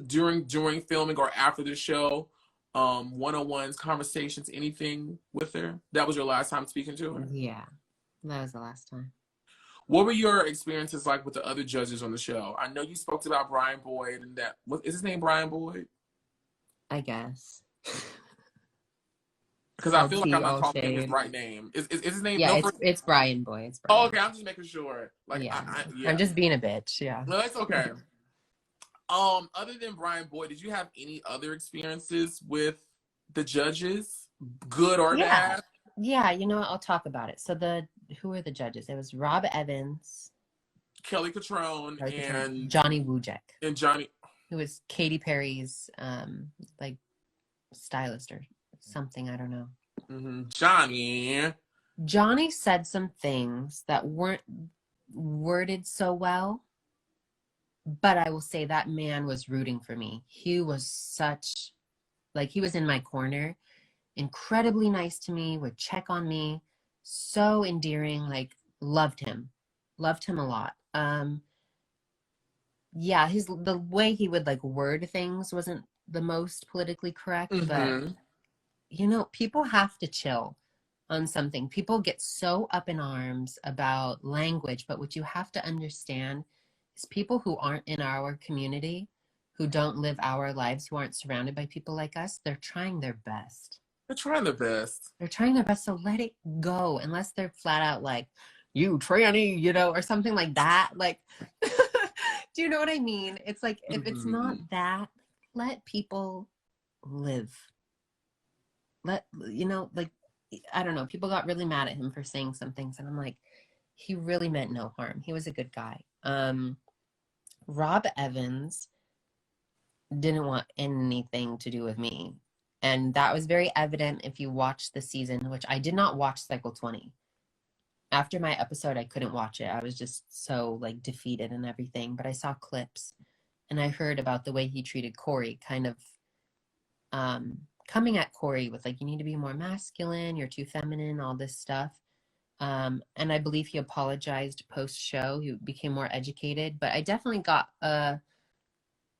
Speaker 2: during filming or after the show, one-on-ones, conversations, anything with her? That was your last time speaking to her?
Speaker 4: Yeah, that was the last time.
Speaker 2: What were your experiences like with the other judges on the show? I know you spoke about Brian Boyd, and is his name Brian Boyd?
Speaker 4: I guess.
Speaker 2: Because I feel like I'm not calling him his right name. Is his name?
Speaker 4: Yeah,
Speaker 2: no,
Speaker 4: it's Brian Boyd. It's Brian.
Speaker 2: Oh, okay. I'm just making sure. Like,
Speaker 4: yeah.
Speaker 2: Yeah.
Speaker 4: I'm just being a bitch. Yeah.
Speaker 2: No, it's okay. Other than Brian Boyd, did you have any other experiences with the judges, good or bad?
Speaker 4: Yeah, I'll talk about it. So who are the judges? It was Rob Evans,
Speaker 2: Kelly Catrone, and
Speaker 4: Johnny Wujek.
Speaker 2: And Johnny,
Speaker 4: who was Katy Perry's like stylist or something, I don't know.
Speaker 2: Mm-hmm.
Speaker 4: Johnny said some things that weren't worded so well, but I will say that man was rooting for me. He was he was in my corner, incredibly nice to me, would check on me, so endearing, loved him a lot. The way he would word things wasn't the most politically correct, but people have to chill on something. People get so up in arms about language, but what you have to understand is people who aren't in our community, who don't live our lives, who aren't surrounded by people like us, they're trying their best.
Speaker 2: They're trying their best.
Speaker 4: They're trying their best, so let it go, unless they're flat out like, you tranny, or something like that. Do you know what I mean? It's like, if it's not that, let people live. I don't know, people got really mad at him for saying some things, and I'm like, he really meant no harm. He was a good guy. Rob Evans didn't want anything to do with me, and that was very evident if you watched the season, which I did not watch cycle 20. After my episode, I couldn't watch it. I was just so defeated and everything, but I saw clips and I heard about the way he treated Corey, kind of coming at Corey with you need to be more masculine, you're too feminine, all this stuff. And I believe he apologized post-show. He became more educated, but I definitely got a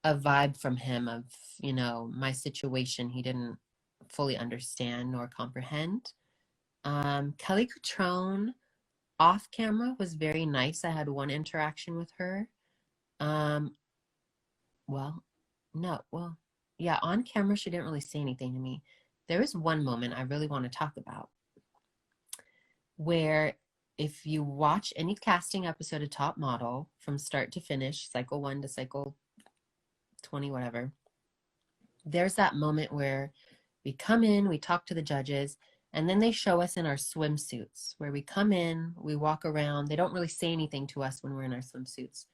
Speaker 4: vibe from him of, my situation he didn't fully understand nor comprehend. Kelly Catrone off camera was very nice. I had one interaction with her. On camera, she didn't really say anything to me. There is one moment I really want to talk about where, if you watch any casting episode of Top Model from start to finish, cycle 1 to cycle 20, whatever, there's that moment where we come in, we talk to the judges, and then they show us in our swimsuits, where we come in, we walk around. They don't really say anything to us when we're in our swimsuits.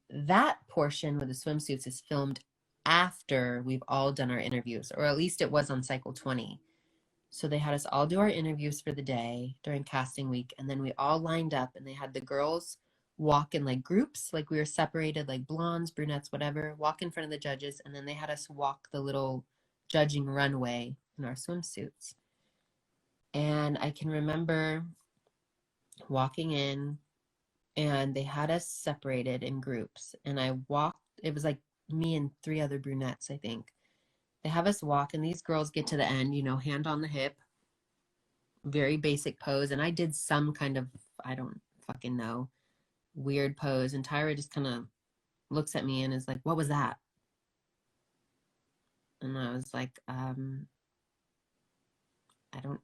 Speaker 4: That portion with the swimsuits is filmed after we've all done our interviews, or at least it was on cycle 20. So they had us all do our interviews for the day during casting week, and then we all lined up, and they had the girls walk in groups, we were separated, blondes, brunettes, whatever, walk in front of the judges, and then they had us walk the little judging runway in our swimsuits. And I can remember walking in, and they had us separated in groups, and I walked, it was me and 3 other brunettes, I think. They have us walk, and these girls get to the end, hand on the hip, very basic pose, and I did some kind of, I don't fucking know, weird pose, and Tyra just kind of looks at me and is like, what was that? And I was like, I don't,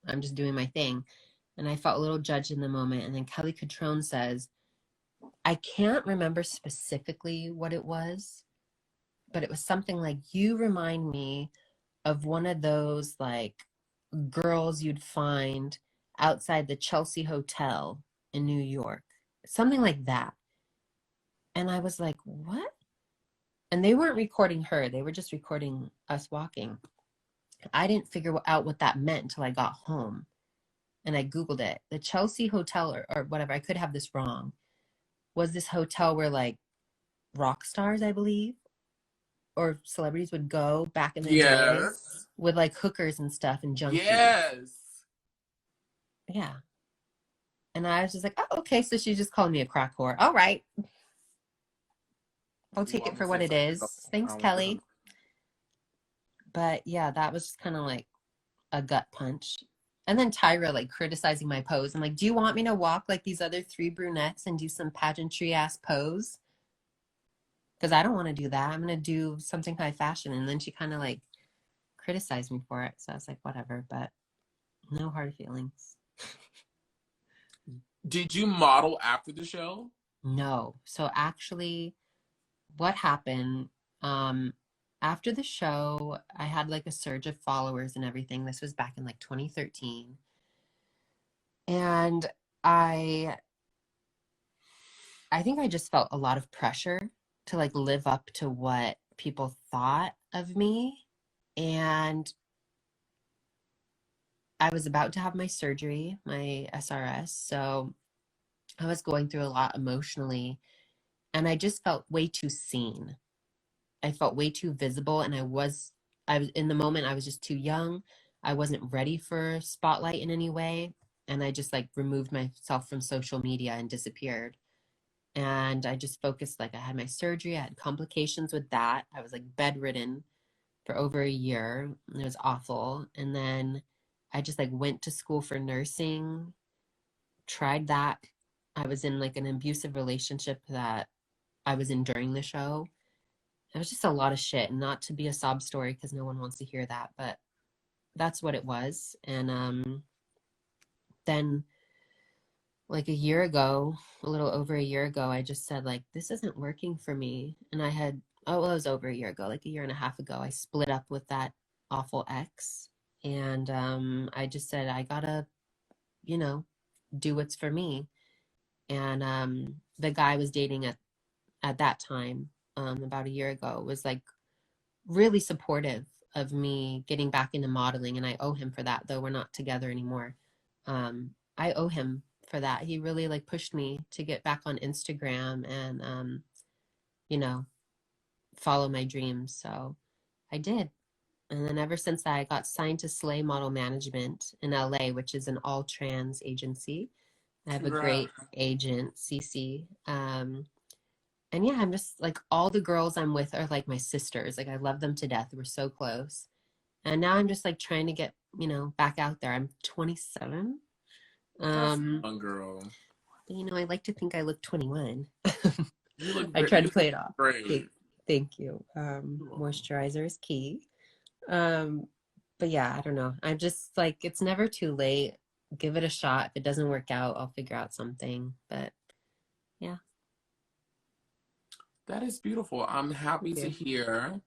Speaker 4: I'm just doing my thing. And I felt a little judged in the moment. And then Kelly Catrone says, I can't remember specifically what it was, but it was something like, you remind me of one of those girls you'd find outside the Chelsea Hotel in New York, something like that. And I was like, what? And they weren't recording her. They were just recording us walking. I didn't figure out what that meant until I got home. And I Googled it. The Chelsea Hotel or whatever, I could have this wrong, was this hotel where like rock stars, I believe, or celebrities would go back in the day
Speaker 2: Yes.
Speaker 4: with like hookers and stuff and junkies.
Speaker 2: Yes.
Speaker 4: Yeah. And I was just like, oh, okay. So she's just calling me a crack whore. All right. I'll take it for what it is. Thanks, Kelly. But yeah, that was just kind of like a gut punch. And then Tyra like criticizing my pose. I'm like, do you want me to walk like these other 3 brunettes and do some pageantry ass pose? Because I don't want to do that. I'm going to do something high fashion. And then she kind of like criticized me for it. So I was like, whatever, but no hard feelings.
Speaker 2: Did you model after the show?
Speaker 4: No. So actually what happened, after the show, I had like a surge of followers and everything. This was back in like 2013. And I think I just felt a lot of pressure to like live up to what people thought of me. And I was about to have my surgery, my SRS. So I was going through a lot emotionally. And I just felt way too seen. I felt way too visible, and I was in the moment, I was just too young. I wasn't ready for spotlight in any way. And I just like removed myself from social media and disappeared. And I just focused, like I had my surgery, I had complications with that. I was like bedridden for over a year. It was awful. And then I just like went to school for nursing, tried that. I was in like an abusive relationship that I was in during the show. It was just a lot of shit, not to be a sob story because no one wants to hear that, but that's what it was. And then like a year ago, a little over a year ago, I just said like, this isn't working for me. And I had, oh, well, it was over a year ago, like a year and a half ago, I split up with that awful ex. And I just said, I gotta, you know, do what's for me. And the guy I was dating at that time, about a year ago, was like really supportive of me getting back into modeling, and I owe him for that, though we're not together anymore. I owe him for that. He really like pushed me to get back on Instagram and you know, follow my dreams. So I did. And then ever since that, I got signed to Slay Model Management in LA, which is an all trans agency. I have a great agent, Cece. And yeah, I'm just like, all the girls I'm with are like my sisters. Like I love them to death. We're so close. And now I'm just like trying to get, you know, back out there. I'm 27.
Speaker 2: That's fun, girl.
Speaker 4: You know, I like to think I look 21.
Speaker 2: You look
Speaker 4: I try to play it off.
Speaker 2: Great.
Speaker 4: Thank you. Moisturizer is key. But yeah, I don't know. I'm just like, it's never too late. Give it a shot. If it doesn't work out, I'll figure out something. But yeah.
Speaker 2: That is beautiful. I'm happy to hear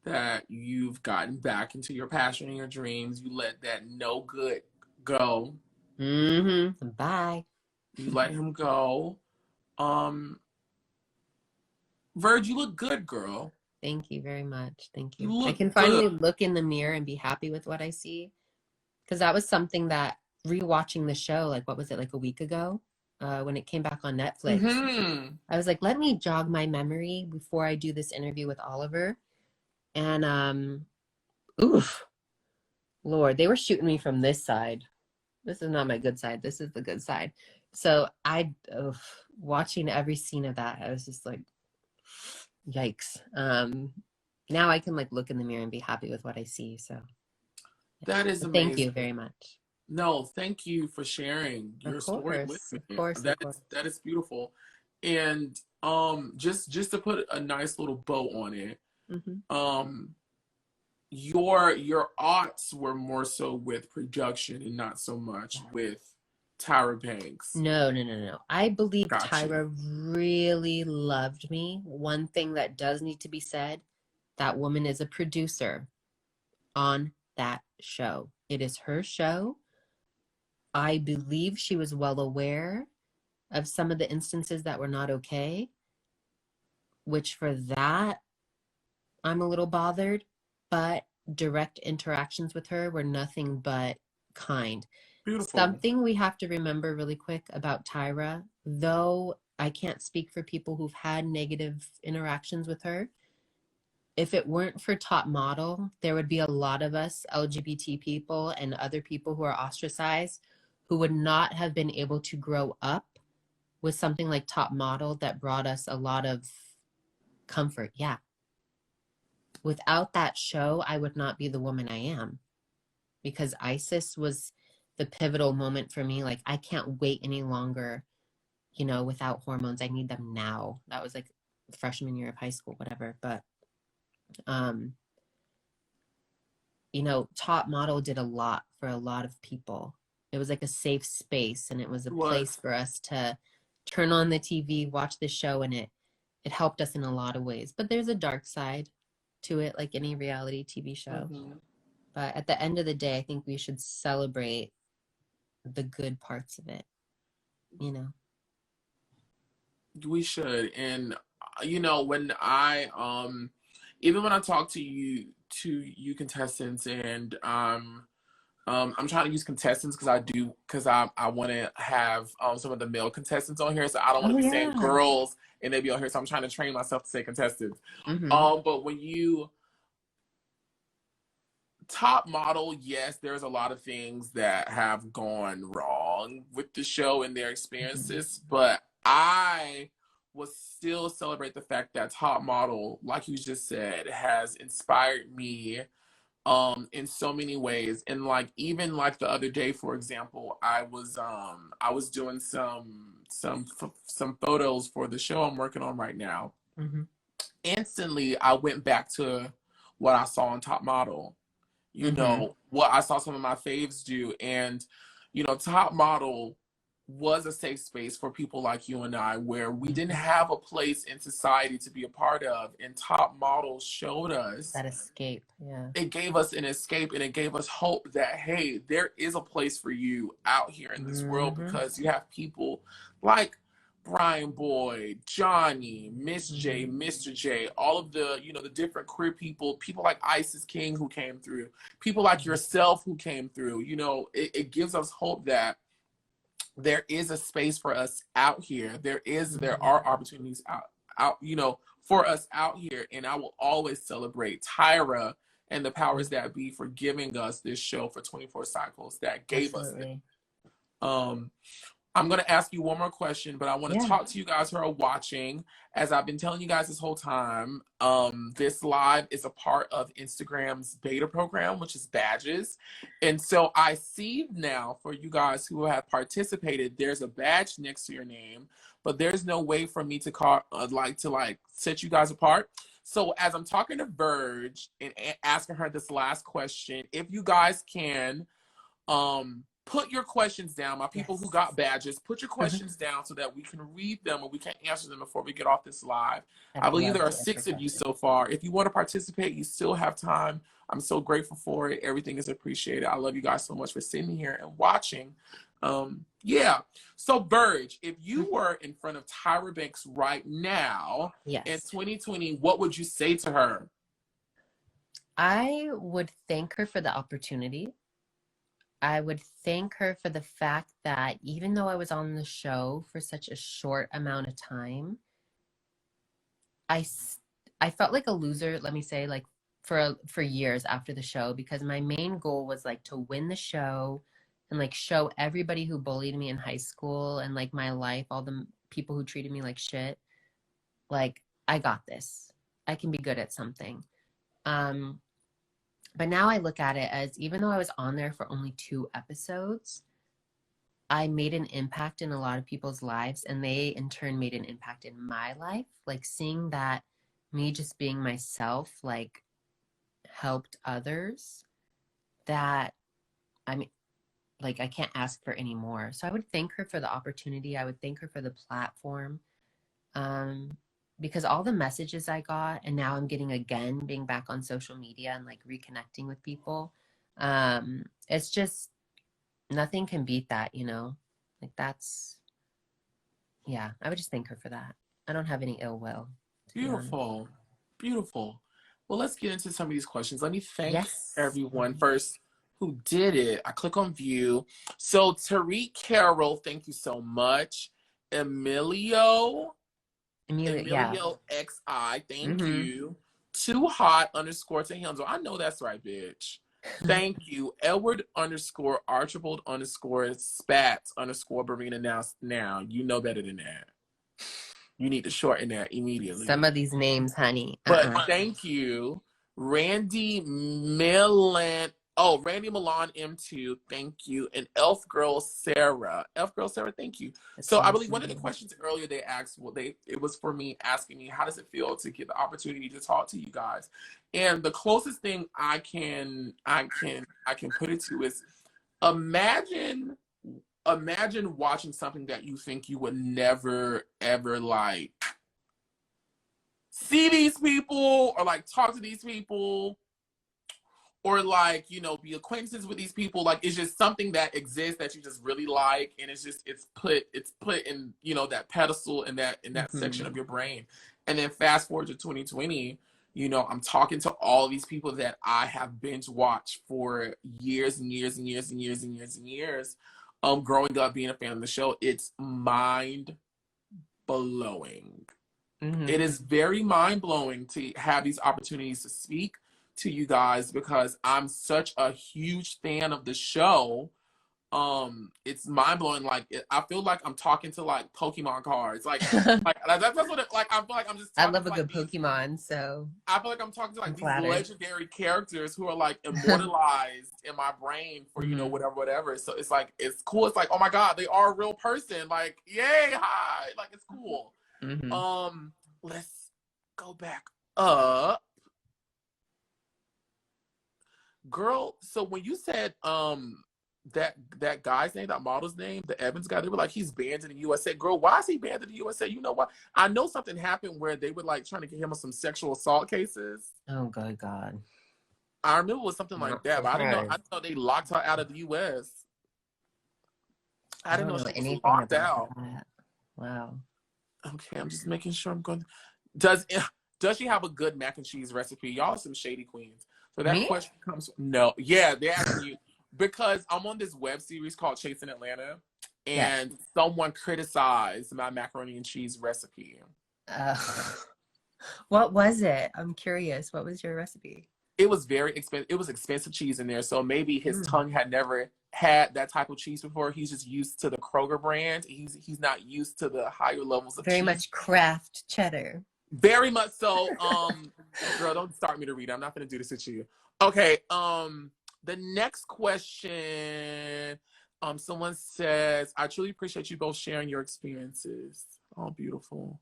Speaker 2: that you've gotten back into your passion and your dreams. You let that no good go.
Speaker 4: Mm-hmm. Bye.
Speaker 2: You let him go. Virg, you look good, girl.
Speaker 4: Thank you very much. Thank you.
Speaker 2: You look
Speaker 4: I can finally look in the mirror and be happy with what I see. Because that was something that, rewatching the show, like what was it, like a week ago, when it came back on Netflix, I was like, let me jog my memory before I do this interview with Oliver. And oof, Lord, they were shooting me from this side. This is not my good side. This is the good side. So watching every scene of that, I was just like, yikes. Now I can like look in the mirror and be happy with what I see. So
Speaker 2: that is amazing.
Speaker 4: Thank you very much.
Speaker 2: No, thank you for sharing your story with me.
Speaker 4: Of course.
Speaker 2: That is beautiful. And just to put a nice little bow on it, your aughts were more so with production and not so much with Tyra Banks.
Speaker 4: No. I believe Tyra really loved me. One thing that does need to be said, that woman is a producer on that show. It is her show. I believe she was well aware of some of the instances that were not okay, which for that, I'm a little bothered, but direct interactions with her were nothing but kind.
Speaker 2: Beautiful.
Speaker 4: Something we have to remember really quick about Tyra, though I can't speak for people who've had negative interactions with her. If it weren't for Top Model, there would be a lot of us LGBT people and other people who are ostracized who would not have been able to grow up with something like Top Model that brought us a lot of comfort. Yeah. Without that show, I would not be the woman I am, because ISIS was the pivotal moment for me. Like, I can't wait any longer, without hormones. I need them now. That was like freshman year of high school, whatever. But, Top Model did a lot for a lot of people. It was like a safe space, and it was a place for us to turn on the TV, watch the show, and it helped us in a lot of ways. But there's a dark side to it, like any reality TV show.
Speaker 2: Mm-hmm.
Speaker 4: But at the end of the day, I think we should celebrate the good parts of it,
Speaker 2: We should. And when I even when I talk to you contestants, and I'm trying to use contestants because I want to have some of the male contestants on here, so I don't want to be saying girls and they be on here, so I'm trying to train myself to say contestants. But when you Top Model, yes, there's a lot of things that have gone wrong with the show and their experiences, but I will still celebrate the fact that Top Model, like you just said, has inspired me in so many ways. And like, even like the other day, for example, I was doing some photos for the show I'm working on right now. Instantly I went back to what I saw on Top Model, what I saw some of my faves do. And Top Model was a safe space for people like you and I, where we didn't have a place in society to be a part of, and Top Model showed us
Speaker 4: that escape. Yeah,
Speaker 2: it gave us an escape, and it gave us hope that, hey, there is a place for you out here in this world, because you have people like Brian Boyd, Johnny, Miss J, Mr. J, all of the the different queer people like Isis King who came through, people like yourself who came through. It gives us hope that there is a space for us out here. There are opportunities out for us out here. And I will always celebrate Tyra and the powers that be for giving us this show for 24 cycles that gave us it. I'm going to ask you one more question, but I want to talk to you guys who are watching. As I've been telling you guys this whole time, this live is a part of Instagram's beta program, which is badges. And so I see now, for you guys who have participated, there's a badge next to your name, but there's no way for me to set you guys apart. So as I'm talking to Virgg and asking her this last question, if you guys can, put your questions down. My people who got badges, put your questions down so that we can read them and we can answer them before we get off this live. I believe there are 6 of you so far. If you want to participate, you still have time. I'm so grateful for it. Everything is appreciated. I love you guys so much for sitting here and watching. So Virgg, if you were in front of Tyra Banks right now in 2020, what would you say to her?
Speaker 4: I would thank her for the opportunity. I would thank her for the fact that even though I was on the show for such a short amount of time, I felt like a loser, let me say, like for years after the show, because my main goal was like to win the show and like show everybody who bullied me in high school and like my life, all the people who treated me like shit, like, I got this. I can be good at something. But now I look at it as, even though I was on there for only 2 episodes, I made an impact in a lot of people's lives, and they in turn made an impact in my life. Like, seeing that me just being myself, like, helped others, that, I mean, like, I can't ask for any more. So I would thank her for the opportunity. I would thank her for the platform. Because all the messages I got, and now I'm getting again, being back on social media and like reconnecting with people, it's just, Nothing can beat that, you know? Like that's, yeah, I would just thank her for that. I don't have any ill will, to be honest.
Speaker 2: Beautiful. Beautiful. Well, let's get into some of these questions. Let me thank
Speaker 4: Yes.
Speaker 2: everyone first who did it. I click on view. So Tariq Carroll, thank you so much. Emilio
Speaker 4: Amelia, yeah.
Speaker 2: XI, thank
Speaker 4: Mm-hmm.
Speaker 2: you. Too hot underscore to handle. I know that's right, bitch. Thank you. Edward underscore Archibald underscore Spats underscore Barina now. You know better than that. You need to shorten that
Speaker 4: Some
Speaker 2: immediately.
Speaker 4: of these names, honey.
Speaker 2: But thank you, Randy Milan. Oh, Randy Milan M2, thank you. And Elf Girl Sarah. Elf Girl Sarah, thank you.
Speaker 4: That's
Speaker 2: So
Speaker 4: so
Speaker 2: I believe one of the
Speaker 4: sweet.
Speaker 2: questions earlier they asked, it was for me asking me, how does it feel to get the opportunity to talk to you guys? And the closest thing I can put it to is imagine watching something that you think you would never ever like see these people or like talk to these people or like, you know, be acquaintances with these people. Like it's just something that exists that you just really like, and it's put in, you know, that pedestal in that section
Speaker 4: Mm-hmm.
Speaker 2: of your brain. And then fast forward to 2020, you know, I'm talking to all these people that I have binge watched for years and years and years and years and years and years. Growing up being a fan of the show, it's mind blowing.
Speaker 4: Mm-hmm.
Speaker 2: It is very mind blowing to have these opportunities to speak to you guys because I'm such a huge fan of the show. It's mind blowing. Like I feel like I'm talking to like Pokemon cards. That's what it, like I feel like I'm just
Speaker 4: I
Speaker 2: talking
Speaker 4: love
Speaker 2: to
Speaker 4: a
Speaker 2: like
Speaker 4: good
Speaker 2: these.
Speaker 4: Pokemon, so
Speaker 2: I feel like I'm talking to
Speaker 4: I'm
Speaker 2: like these
Speaker 4: flattered.
Speaker 2: legendary characters who are like immortalized in my brain for, you know,
Speaker 4: Mm-hmm.
Speaker 2: whatever. So it's like it's cool. It's like, oh my god, they are a real person. Like, yay, hi. Like it's cool.
Speaker 4: Mm-hmm.
Speaker 2: Let's go back up. Girl, so when you said that guy's name, that model's name, the Evans guy, they were like, he's banned in the USA. Girl, why is he banned in the USA? You know what? I know something happened where they were like trying to get him on some sexual assault cases.
Speaker 4: Oh, good God.
Speaker 2: I remember it was something like
Speaker 4: Not
Speaker 2: that, but I
Speaker 4: surprised.
Speaker 2: didn't know they locked her out of the US. I
Speaker 4: I
Speaker 2: didn't
Speaker 4: don't
Speaker 2: know
Speaker 4: know
Speaker 2: she was
Speaker 4: anything
Speaker 2: locked
Speaker 4: about
Speaker 2: out.
Speaker 4: that. Wow.
Speaker 2: Okay, I'm just making sure I'm going. Does does she have a good mac and cheese recipe? Y'all are some shady queens. So that
Speaker 4: Me?
Speaker 2: question comes. No, yeah, they're asking you because I'm on this web series called Chasing Atlanta,
Speaker 4: Yeah.
Speaker 2: and someone criticized my macaroni and cheese recipe.
Speaker 4: Uh, what was it? I'm curious. What was your recipe?
Speaker 2: It was very expensive. It was expensive cheese in there, so maybe his
Speaker 4: Mm.
Speaker 2: tongue had never had that type of cheese before. He's just used to the Kroger brand. He's not used to the higher levels of
Speaker 4: Very
Speaker 2: cheese.
Speaker 4: much Kraft cheddar.
Speaker 2: Very much so. Girl, don't start me to read. I'm not gonna do this with you. Okay. The next question. Someone says, I truly appreciate you both sharing your experiences. Oh, beautiful.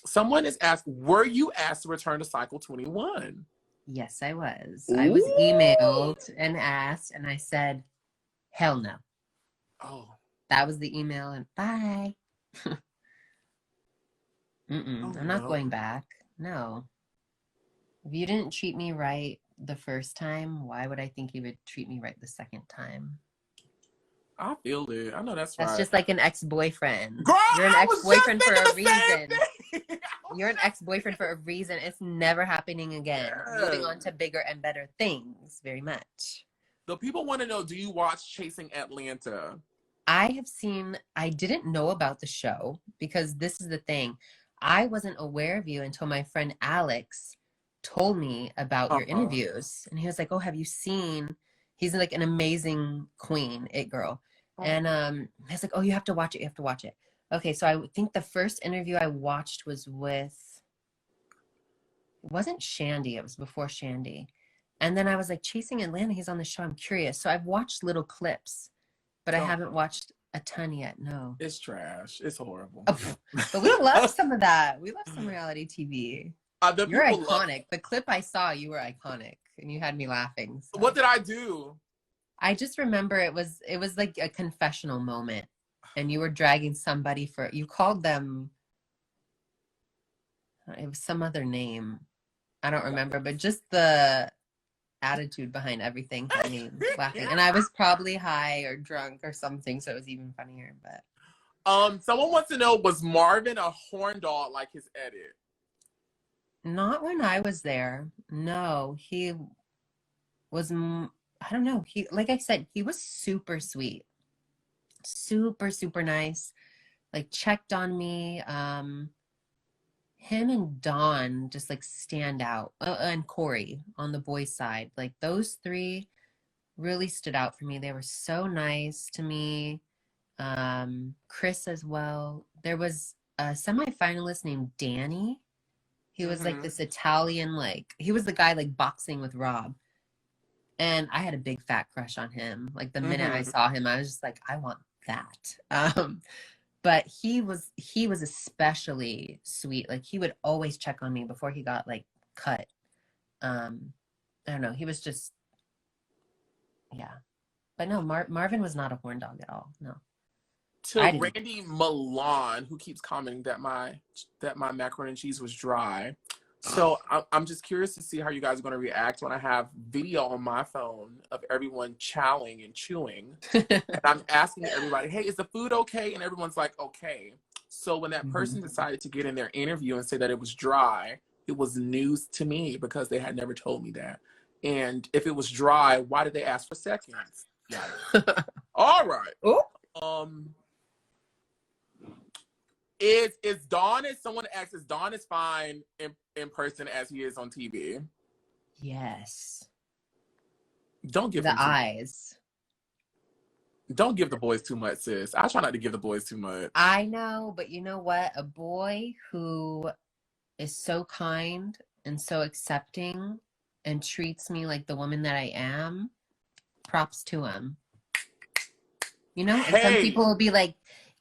Speaker 2: Someone is asked, were you asked to return to Cycle 21?
Speaker 4: Yes, I was. I was
Speaker 2: Ooh.
Speaker 4: emailed and asked, and I said, hell no.
Speaker 2: Oh.
Speaker 4: That was the email, and bye.
Speaker 2: Oh
Speaker 4: I'm not
Speaker 2: no.
Speaker 4: going back. No. If you didn't treat me right the first time, why would I think you would treat me right the second time?
Speaker 2: I feel it. I know that's
Speaker 4: That's
Speaker 2: right.
Speaker 4: just like an ex-boyfriend.
Speaker 2: Girl,
Speaker 4: You're an
Speaker 2: I was just
Speaker 4: ex-boyfriend for
Speaker 2: thinking
Speaker 4: a
Speaker 2: the same
Speaker 4: reason.
Speaker 2: thing.
Speaker 4: You're an ex-boyfriend for a reason. It's never happening again. Moving
Speaker 2: Yes.
Speaker 4: on to bigger and better things. Very much.
Speaker 2: The people want to know, do you watch Chasing Atlanta?
Speaker 4: I didn't know about the show because this is the thing. I wasn't aware of you until my friend Alex told me about your
Speaker 2: Uh-huh.
Speaker 4: interviews. And he was like, oh, have you seen? He's like an amazing queen, it girl.
Speaker 2: Oh.
Speaker 4: And I was like, oh, you have to watch it. You have to watch it. Okay, so I think the first interview I watched was with, it wasn't Shandy. It was before Shandy. And then I was like, Chasing Atlanta, he's on the show. I'm curious. So I've watched little clips, but I
Speaker 2: Don't.
Speaker 4: haven't watched a ton yet. No.
Speaker 2: It's trash. It's horrible.
Speaker 4: Oh, but we love some of that. We love some reality TV.
Speaker 2: The
Speaker 4: You're
Speaker 2: people love
Speaker 4: iconic. The clip I saw, you were iconic, and you had me laughing.
Speaker 2: it.
Speaker 4: So.
Speaker 2: What did I do?
Speaker 4: I just remember it was like a confessional moment, and you were dragging somebody for. You called them. It was some other name. I don't remember, but just the attitude behind everything had me laughing. And I was probably high or drunk or something, so it was even funnier. But
Speaker 2: someone wants to know, was Marvin a horn dog like his edit?
Speaker 4: not when I was there. No, he was, I don't know. He, like I said, he was super sweet, super, super nice. Like checked on me. Him and Dawn just like stand out, and Corey on the boys' side. Like those three really stood out for me. They were so nice to me. Chris as well. There was a semifinalist named Danny. He was like this Italian, like he was the guy like boxing with Rob. And I had a big fat crush on him. Like the minute I saw him, I was just like, I want that. But he was especially sweet. Like he would always check on me before he got like cut. I don't know. He was just, yeah. But no, Marvin was not a horn dog at all. No.
Speaker 2: To Randy Milan, who keeps commenting that my macaroni and cheese was dry. So I'm just curious to see how you guys are going to react when I have video on my phone of everyone chowing and chewing. And I'm asking everybody, hey, is the food okay? And everyone's like, okay. So when that person decided to get in their interview and say that it was dry, it was news to me because they had never told me that. And if it was dry, why did they ask for seconds? All right.
Speaker 4: Oh.
Speaker 2: Is Dawn, as someone asks, is Dawn as fine in person as he is on TV?
Speaker 4: Yes.
Speaker 2: Don't give
Speaker 4: the eyes.
Speaker 2: Don't give the boys too much, sis. I try not to give the boys too much.
Speaker 4: I know, but you know what? A boy who is so kind and so accepting and treats me like the woman that I am, props to him. You know, and some people will be like,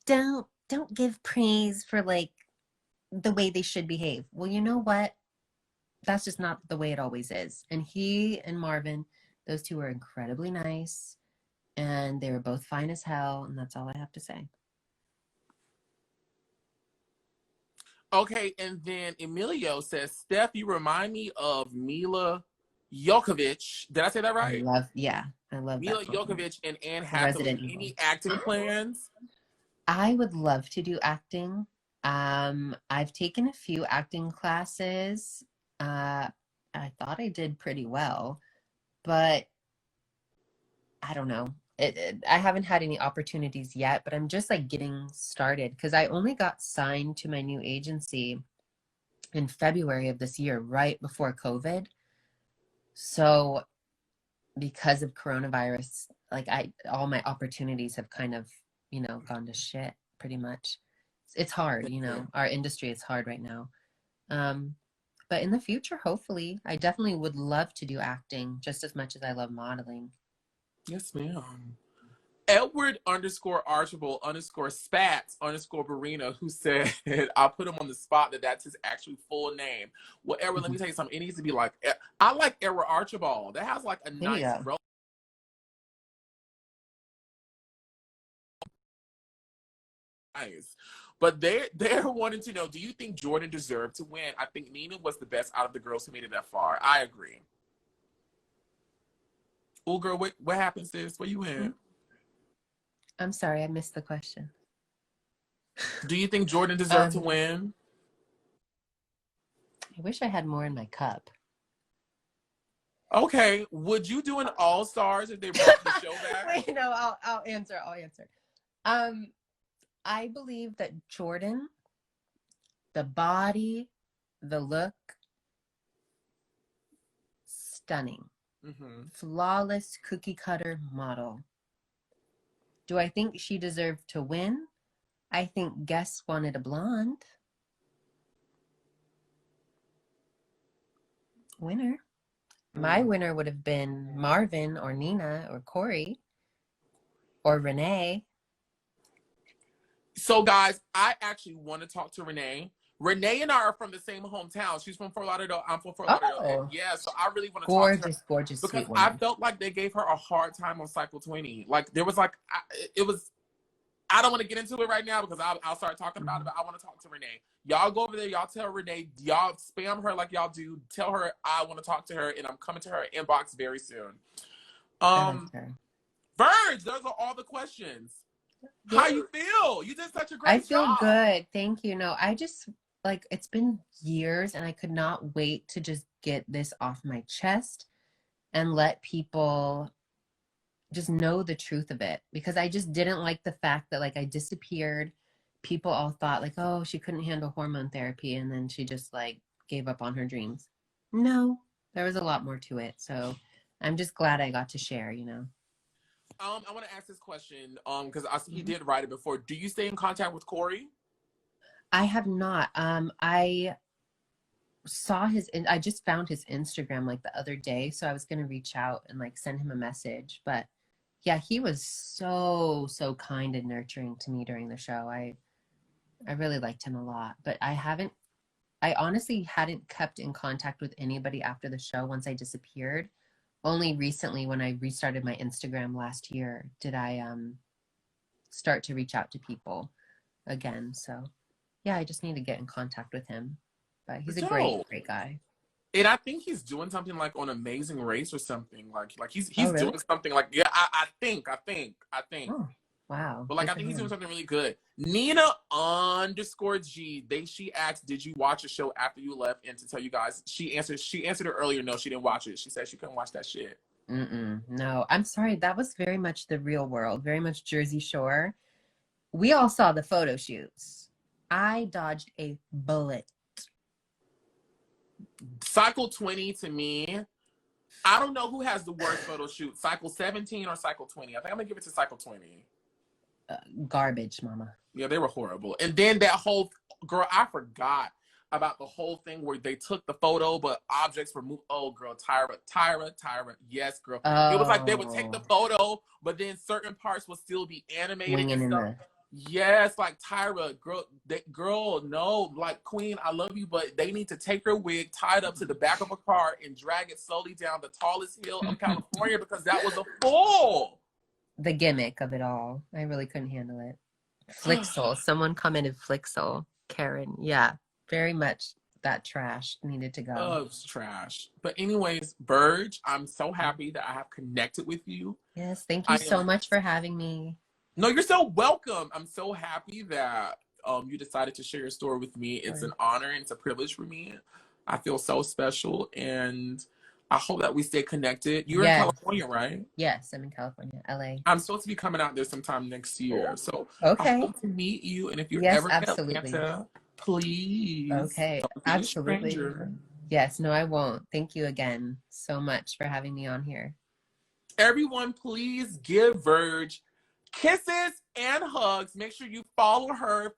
Speaker 4: don't give praise for like the way they should behave. Well, you know what? That's just not the way it always is. And he and Marvin, those two were incredibly nice, and they were both fine as hell, and that's all I have to say.
Speaker 2: Okay, and then Emilio says, Steff, you remind me of Mila Jokovic. Did I say that right?
Speaker 4: I love
Speaker 2: Mila
Speaker 4: that
Speaker 2: Jokovic and Anne Hathaway. Any acting plans?
Speaker 4: I would love to do acting. I've taken a few acting classes. I thought I did pretty well, but I don't know. I haven't had any opportunities yet, but I'm just like getting started because I only got signed to my new agency in February of this year, right before COVID. So because of coronavirus, like all my opportunities have kind of, gone to shit pretty much. It's hard, our industry is hard right now. But in the future, hopefully, I definitely would love to do acting just as much as I love modeling.
Speaker 2: Yes, ma'am. Edward_Archibald_Spats_Barina, who said, I'll put him on the spot that's his actual full name. Well, Edward, let me tell you something. It needs to be like, I like Edward Archibald. That has like a nice role. Nice. But they're wanting to know, do you think Jordan deserved to win? I think Nina was the best out of the girls who made it that far. I agree. Oh, girl, what happens, sis? Where you in?
Speaker 4: I'm sorry, I missed the question.
Speaker 2: Do you think Jordan deserved to win?
Speaker 4: I wish I had more in my cup.
Speaker 2: Okay, would you do an All-Stars if they brought the show back?
Speaker 4: Wait, no, I'll answer. I believe that Jordan, the body, the look, stunning. Flawless cookie cutter model. Do I think she deserved to win? I think guests wanted a blonde. Winner. My winner would have been Marvin or Nina or Corey or Renee.
Speaker 2: So, guys, I actually want to talk to Renee. Renee and I are from the same hometown. She's from Fort Lauderdale. I'm from Fort Lauderdale. Yeah, so I really want to talk to her.
Speaker 4: Gorgeous,
Speaker 2: because
Speaker 4: sweet woman.
Speaker 2: I felt like they gave her a hard time on Cycle 20. Like, there was like, it was, I don't want to get into it right now because I'll start talking about it, but I want to talk to Renee. Y'all go over there. Y'all tell Renee. Y'all spam her like y'all do. Tell her I want to talk to her, and I'm coming to her inbox very soon. Virgg, those are all the questions. How you feel? You did such a great job.
Speaker 4: I feel good. Thank you. No, I just, like, it's been years and I could not wait to just get this off my chest and let people just know the truth of it, because I just didn't like the fact that, like, I disappeared. People all thought, like, oh, she couldn't handle hormone therapy and then she just, like, gave up on her dreams. No, there was a lot more to it. So I'm just glad I got to share, you know.
Speaker 2: I want to ask this question because he did write it before. Do you stay in contact with Corey?
Speaker 4: I have not. I saw I just found his Instagram like the other day, so I was gonna reach out and like send him a message. But yeah, he was so kind and nurturing to me during the show. I really liked him a lot. But I honestly hadn't kept in contact with anybody after the show once I disappeared. Only recently, when I restarted my Instagram last year, did I start to reach out to people again. So yeah, I just need to get in contact with him. But he's a great guy.
Speaker 2: And I think he's doing something like on Amazing Race or something. Like he's
Speaker 4: really?
Speaker 2: doing something like, yeah, I think.
Speaker 4: Oh, wow.
Speaker 2: But like, I think he's doing something really good. Nina_G. She asked, did you watch a show after you left? And to tell you guys, she answered it earlier. No, she didn't watch it. She said she couldn't watch that shit.
Speaker 4: No, I'm sorry. That was very much the real world, very much Jersey Shore. We all saw the photo shoots. I dodged a bullet.
Speaker 2: Cycle 20 to me, I don't know who has the worst photo shoot, Cycle 17 or Cycle 20. I think I'm gonna give it to Cycle 20.
Speaker 4: Garbage, mama.
Speaker 2: Yeah, they were horrible. And then that whole, girl, I forgot about the whole thing where they took the photo, but objects were moved. Oh, girl, Tyra. Yes, girl. It was like they would take the photo, but then certain parts would still be animated and stuff. Yes, like Tyra, girl, no, like Queen, I love you, but they need to take her wig, tie it up to the back of a car, and drag it slowly down the tallest hill of California because that was a fool.
Speaker 4: The gimmick of it all. I really couldn't handle it. Flixel. Someone commented Flixel. Karen. Yeah, very much that trash needed to go.
Speaker 2: Oh, it was trash. But anyways, Virgg, I'm so happy that I have connected with you.
Speaker 4: Yes, thank you so much for having me.
Speaker 2: No, you're so welcome. I'm so happy that you decided to share your story with me. It's an honor and it's a privilege for me. I feel so special, and I hope that we stay connected. You're in California, right?
Speaker 4: Yes, I'm in California, LA.
Speaker 2: I'm supposed to be coming out there sometime next year. So
Speaker 4: okay.
Speaker 2: I hope to meet you. And if you're ever in Atlanta, please.
Speaker 4: Okay, absolutely. Yes, no, I won't. Thank you again so much for having me on here.
Speaker 2: Everyone, please give Virgg kisses and hugs. Make sure you follow her,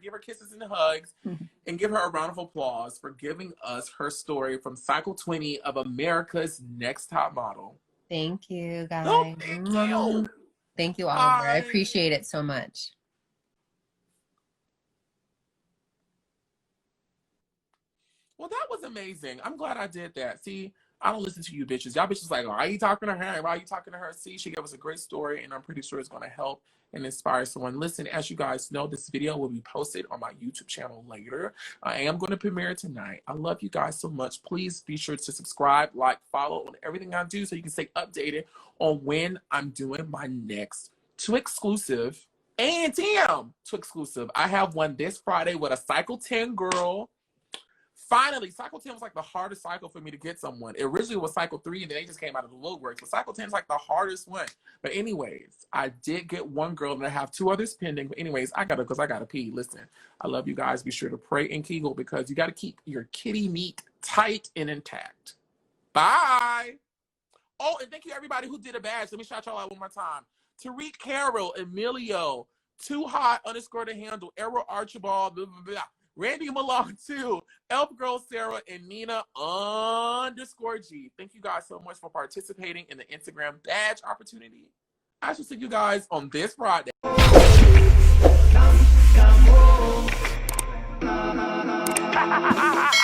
Speaker 2: give her kisses and hugs, and give her a round of applause for giving us her story from Cycle 20 of America's Next Top Model.
Speaker 4: Thank you, guys.
Speaker 2: Oh, thank you.
Speaker 4: Thank you, Oliver. I appreciate it so much.
Speaker 2: Well, that was amazing. I'm glad I did that. See, I don't listen to you bitches. Y'all bitches like, oh, why are you talking to her? Why are you talking to her? See, she gave us a great story, and I'm pretty sure it's going to help and inspire someone. Listen, as you guys know, this video will be posted on my YouTube channel later. I am going to premiere tonight. I love you guys so much. Please be sure to subscribe, like, follow on everything I do so you can stay updated on when I'm doing my next exclusive A&TM exclusive. I have one this Friday with a Cycle 10 girl. Finally, Cycle 10 was like the hardest cycle for me to get someone. It originally was Cycle 3, and then they just came out of the woodworks. But Cycle 10 is like the hardest one. But anyways, I did get one girl, and I have 2 others pending. But anyways, I gotta pee. Listen, I love you guys. Be sure to pray and kegel because you got to keep your kitty meat tight and intact. Bye. Oh, and thank you everybody who did a badge. Let me shout y'all out one more time. Tariq Carroll, Emilio, Too Hot _ to handle, Errol Archibald, blah, blah, blah. Randy Malone too, Elf Girl Sarah, and Nina_G. Thank you guys so much for participating in the Instagram badge opportunity. I shall see you guys on this Friday. Come home.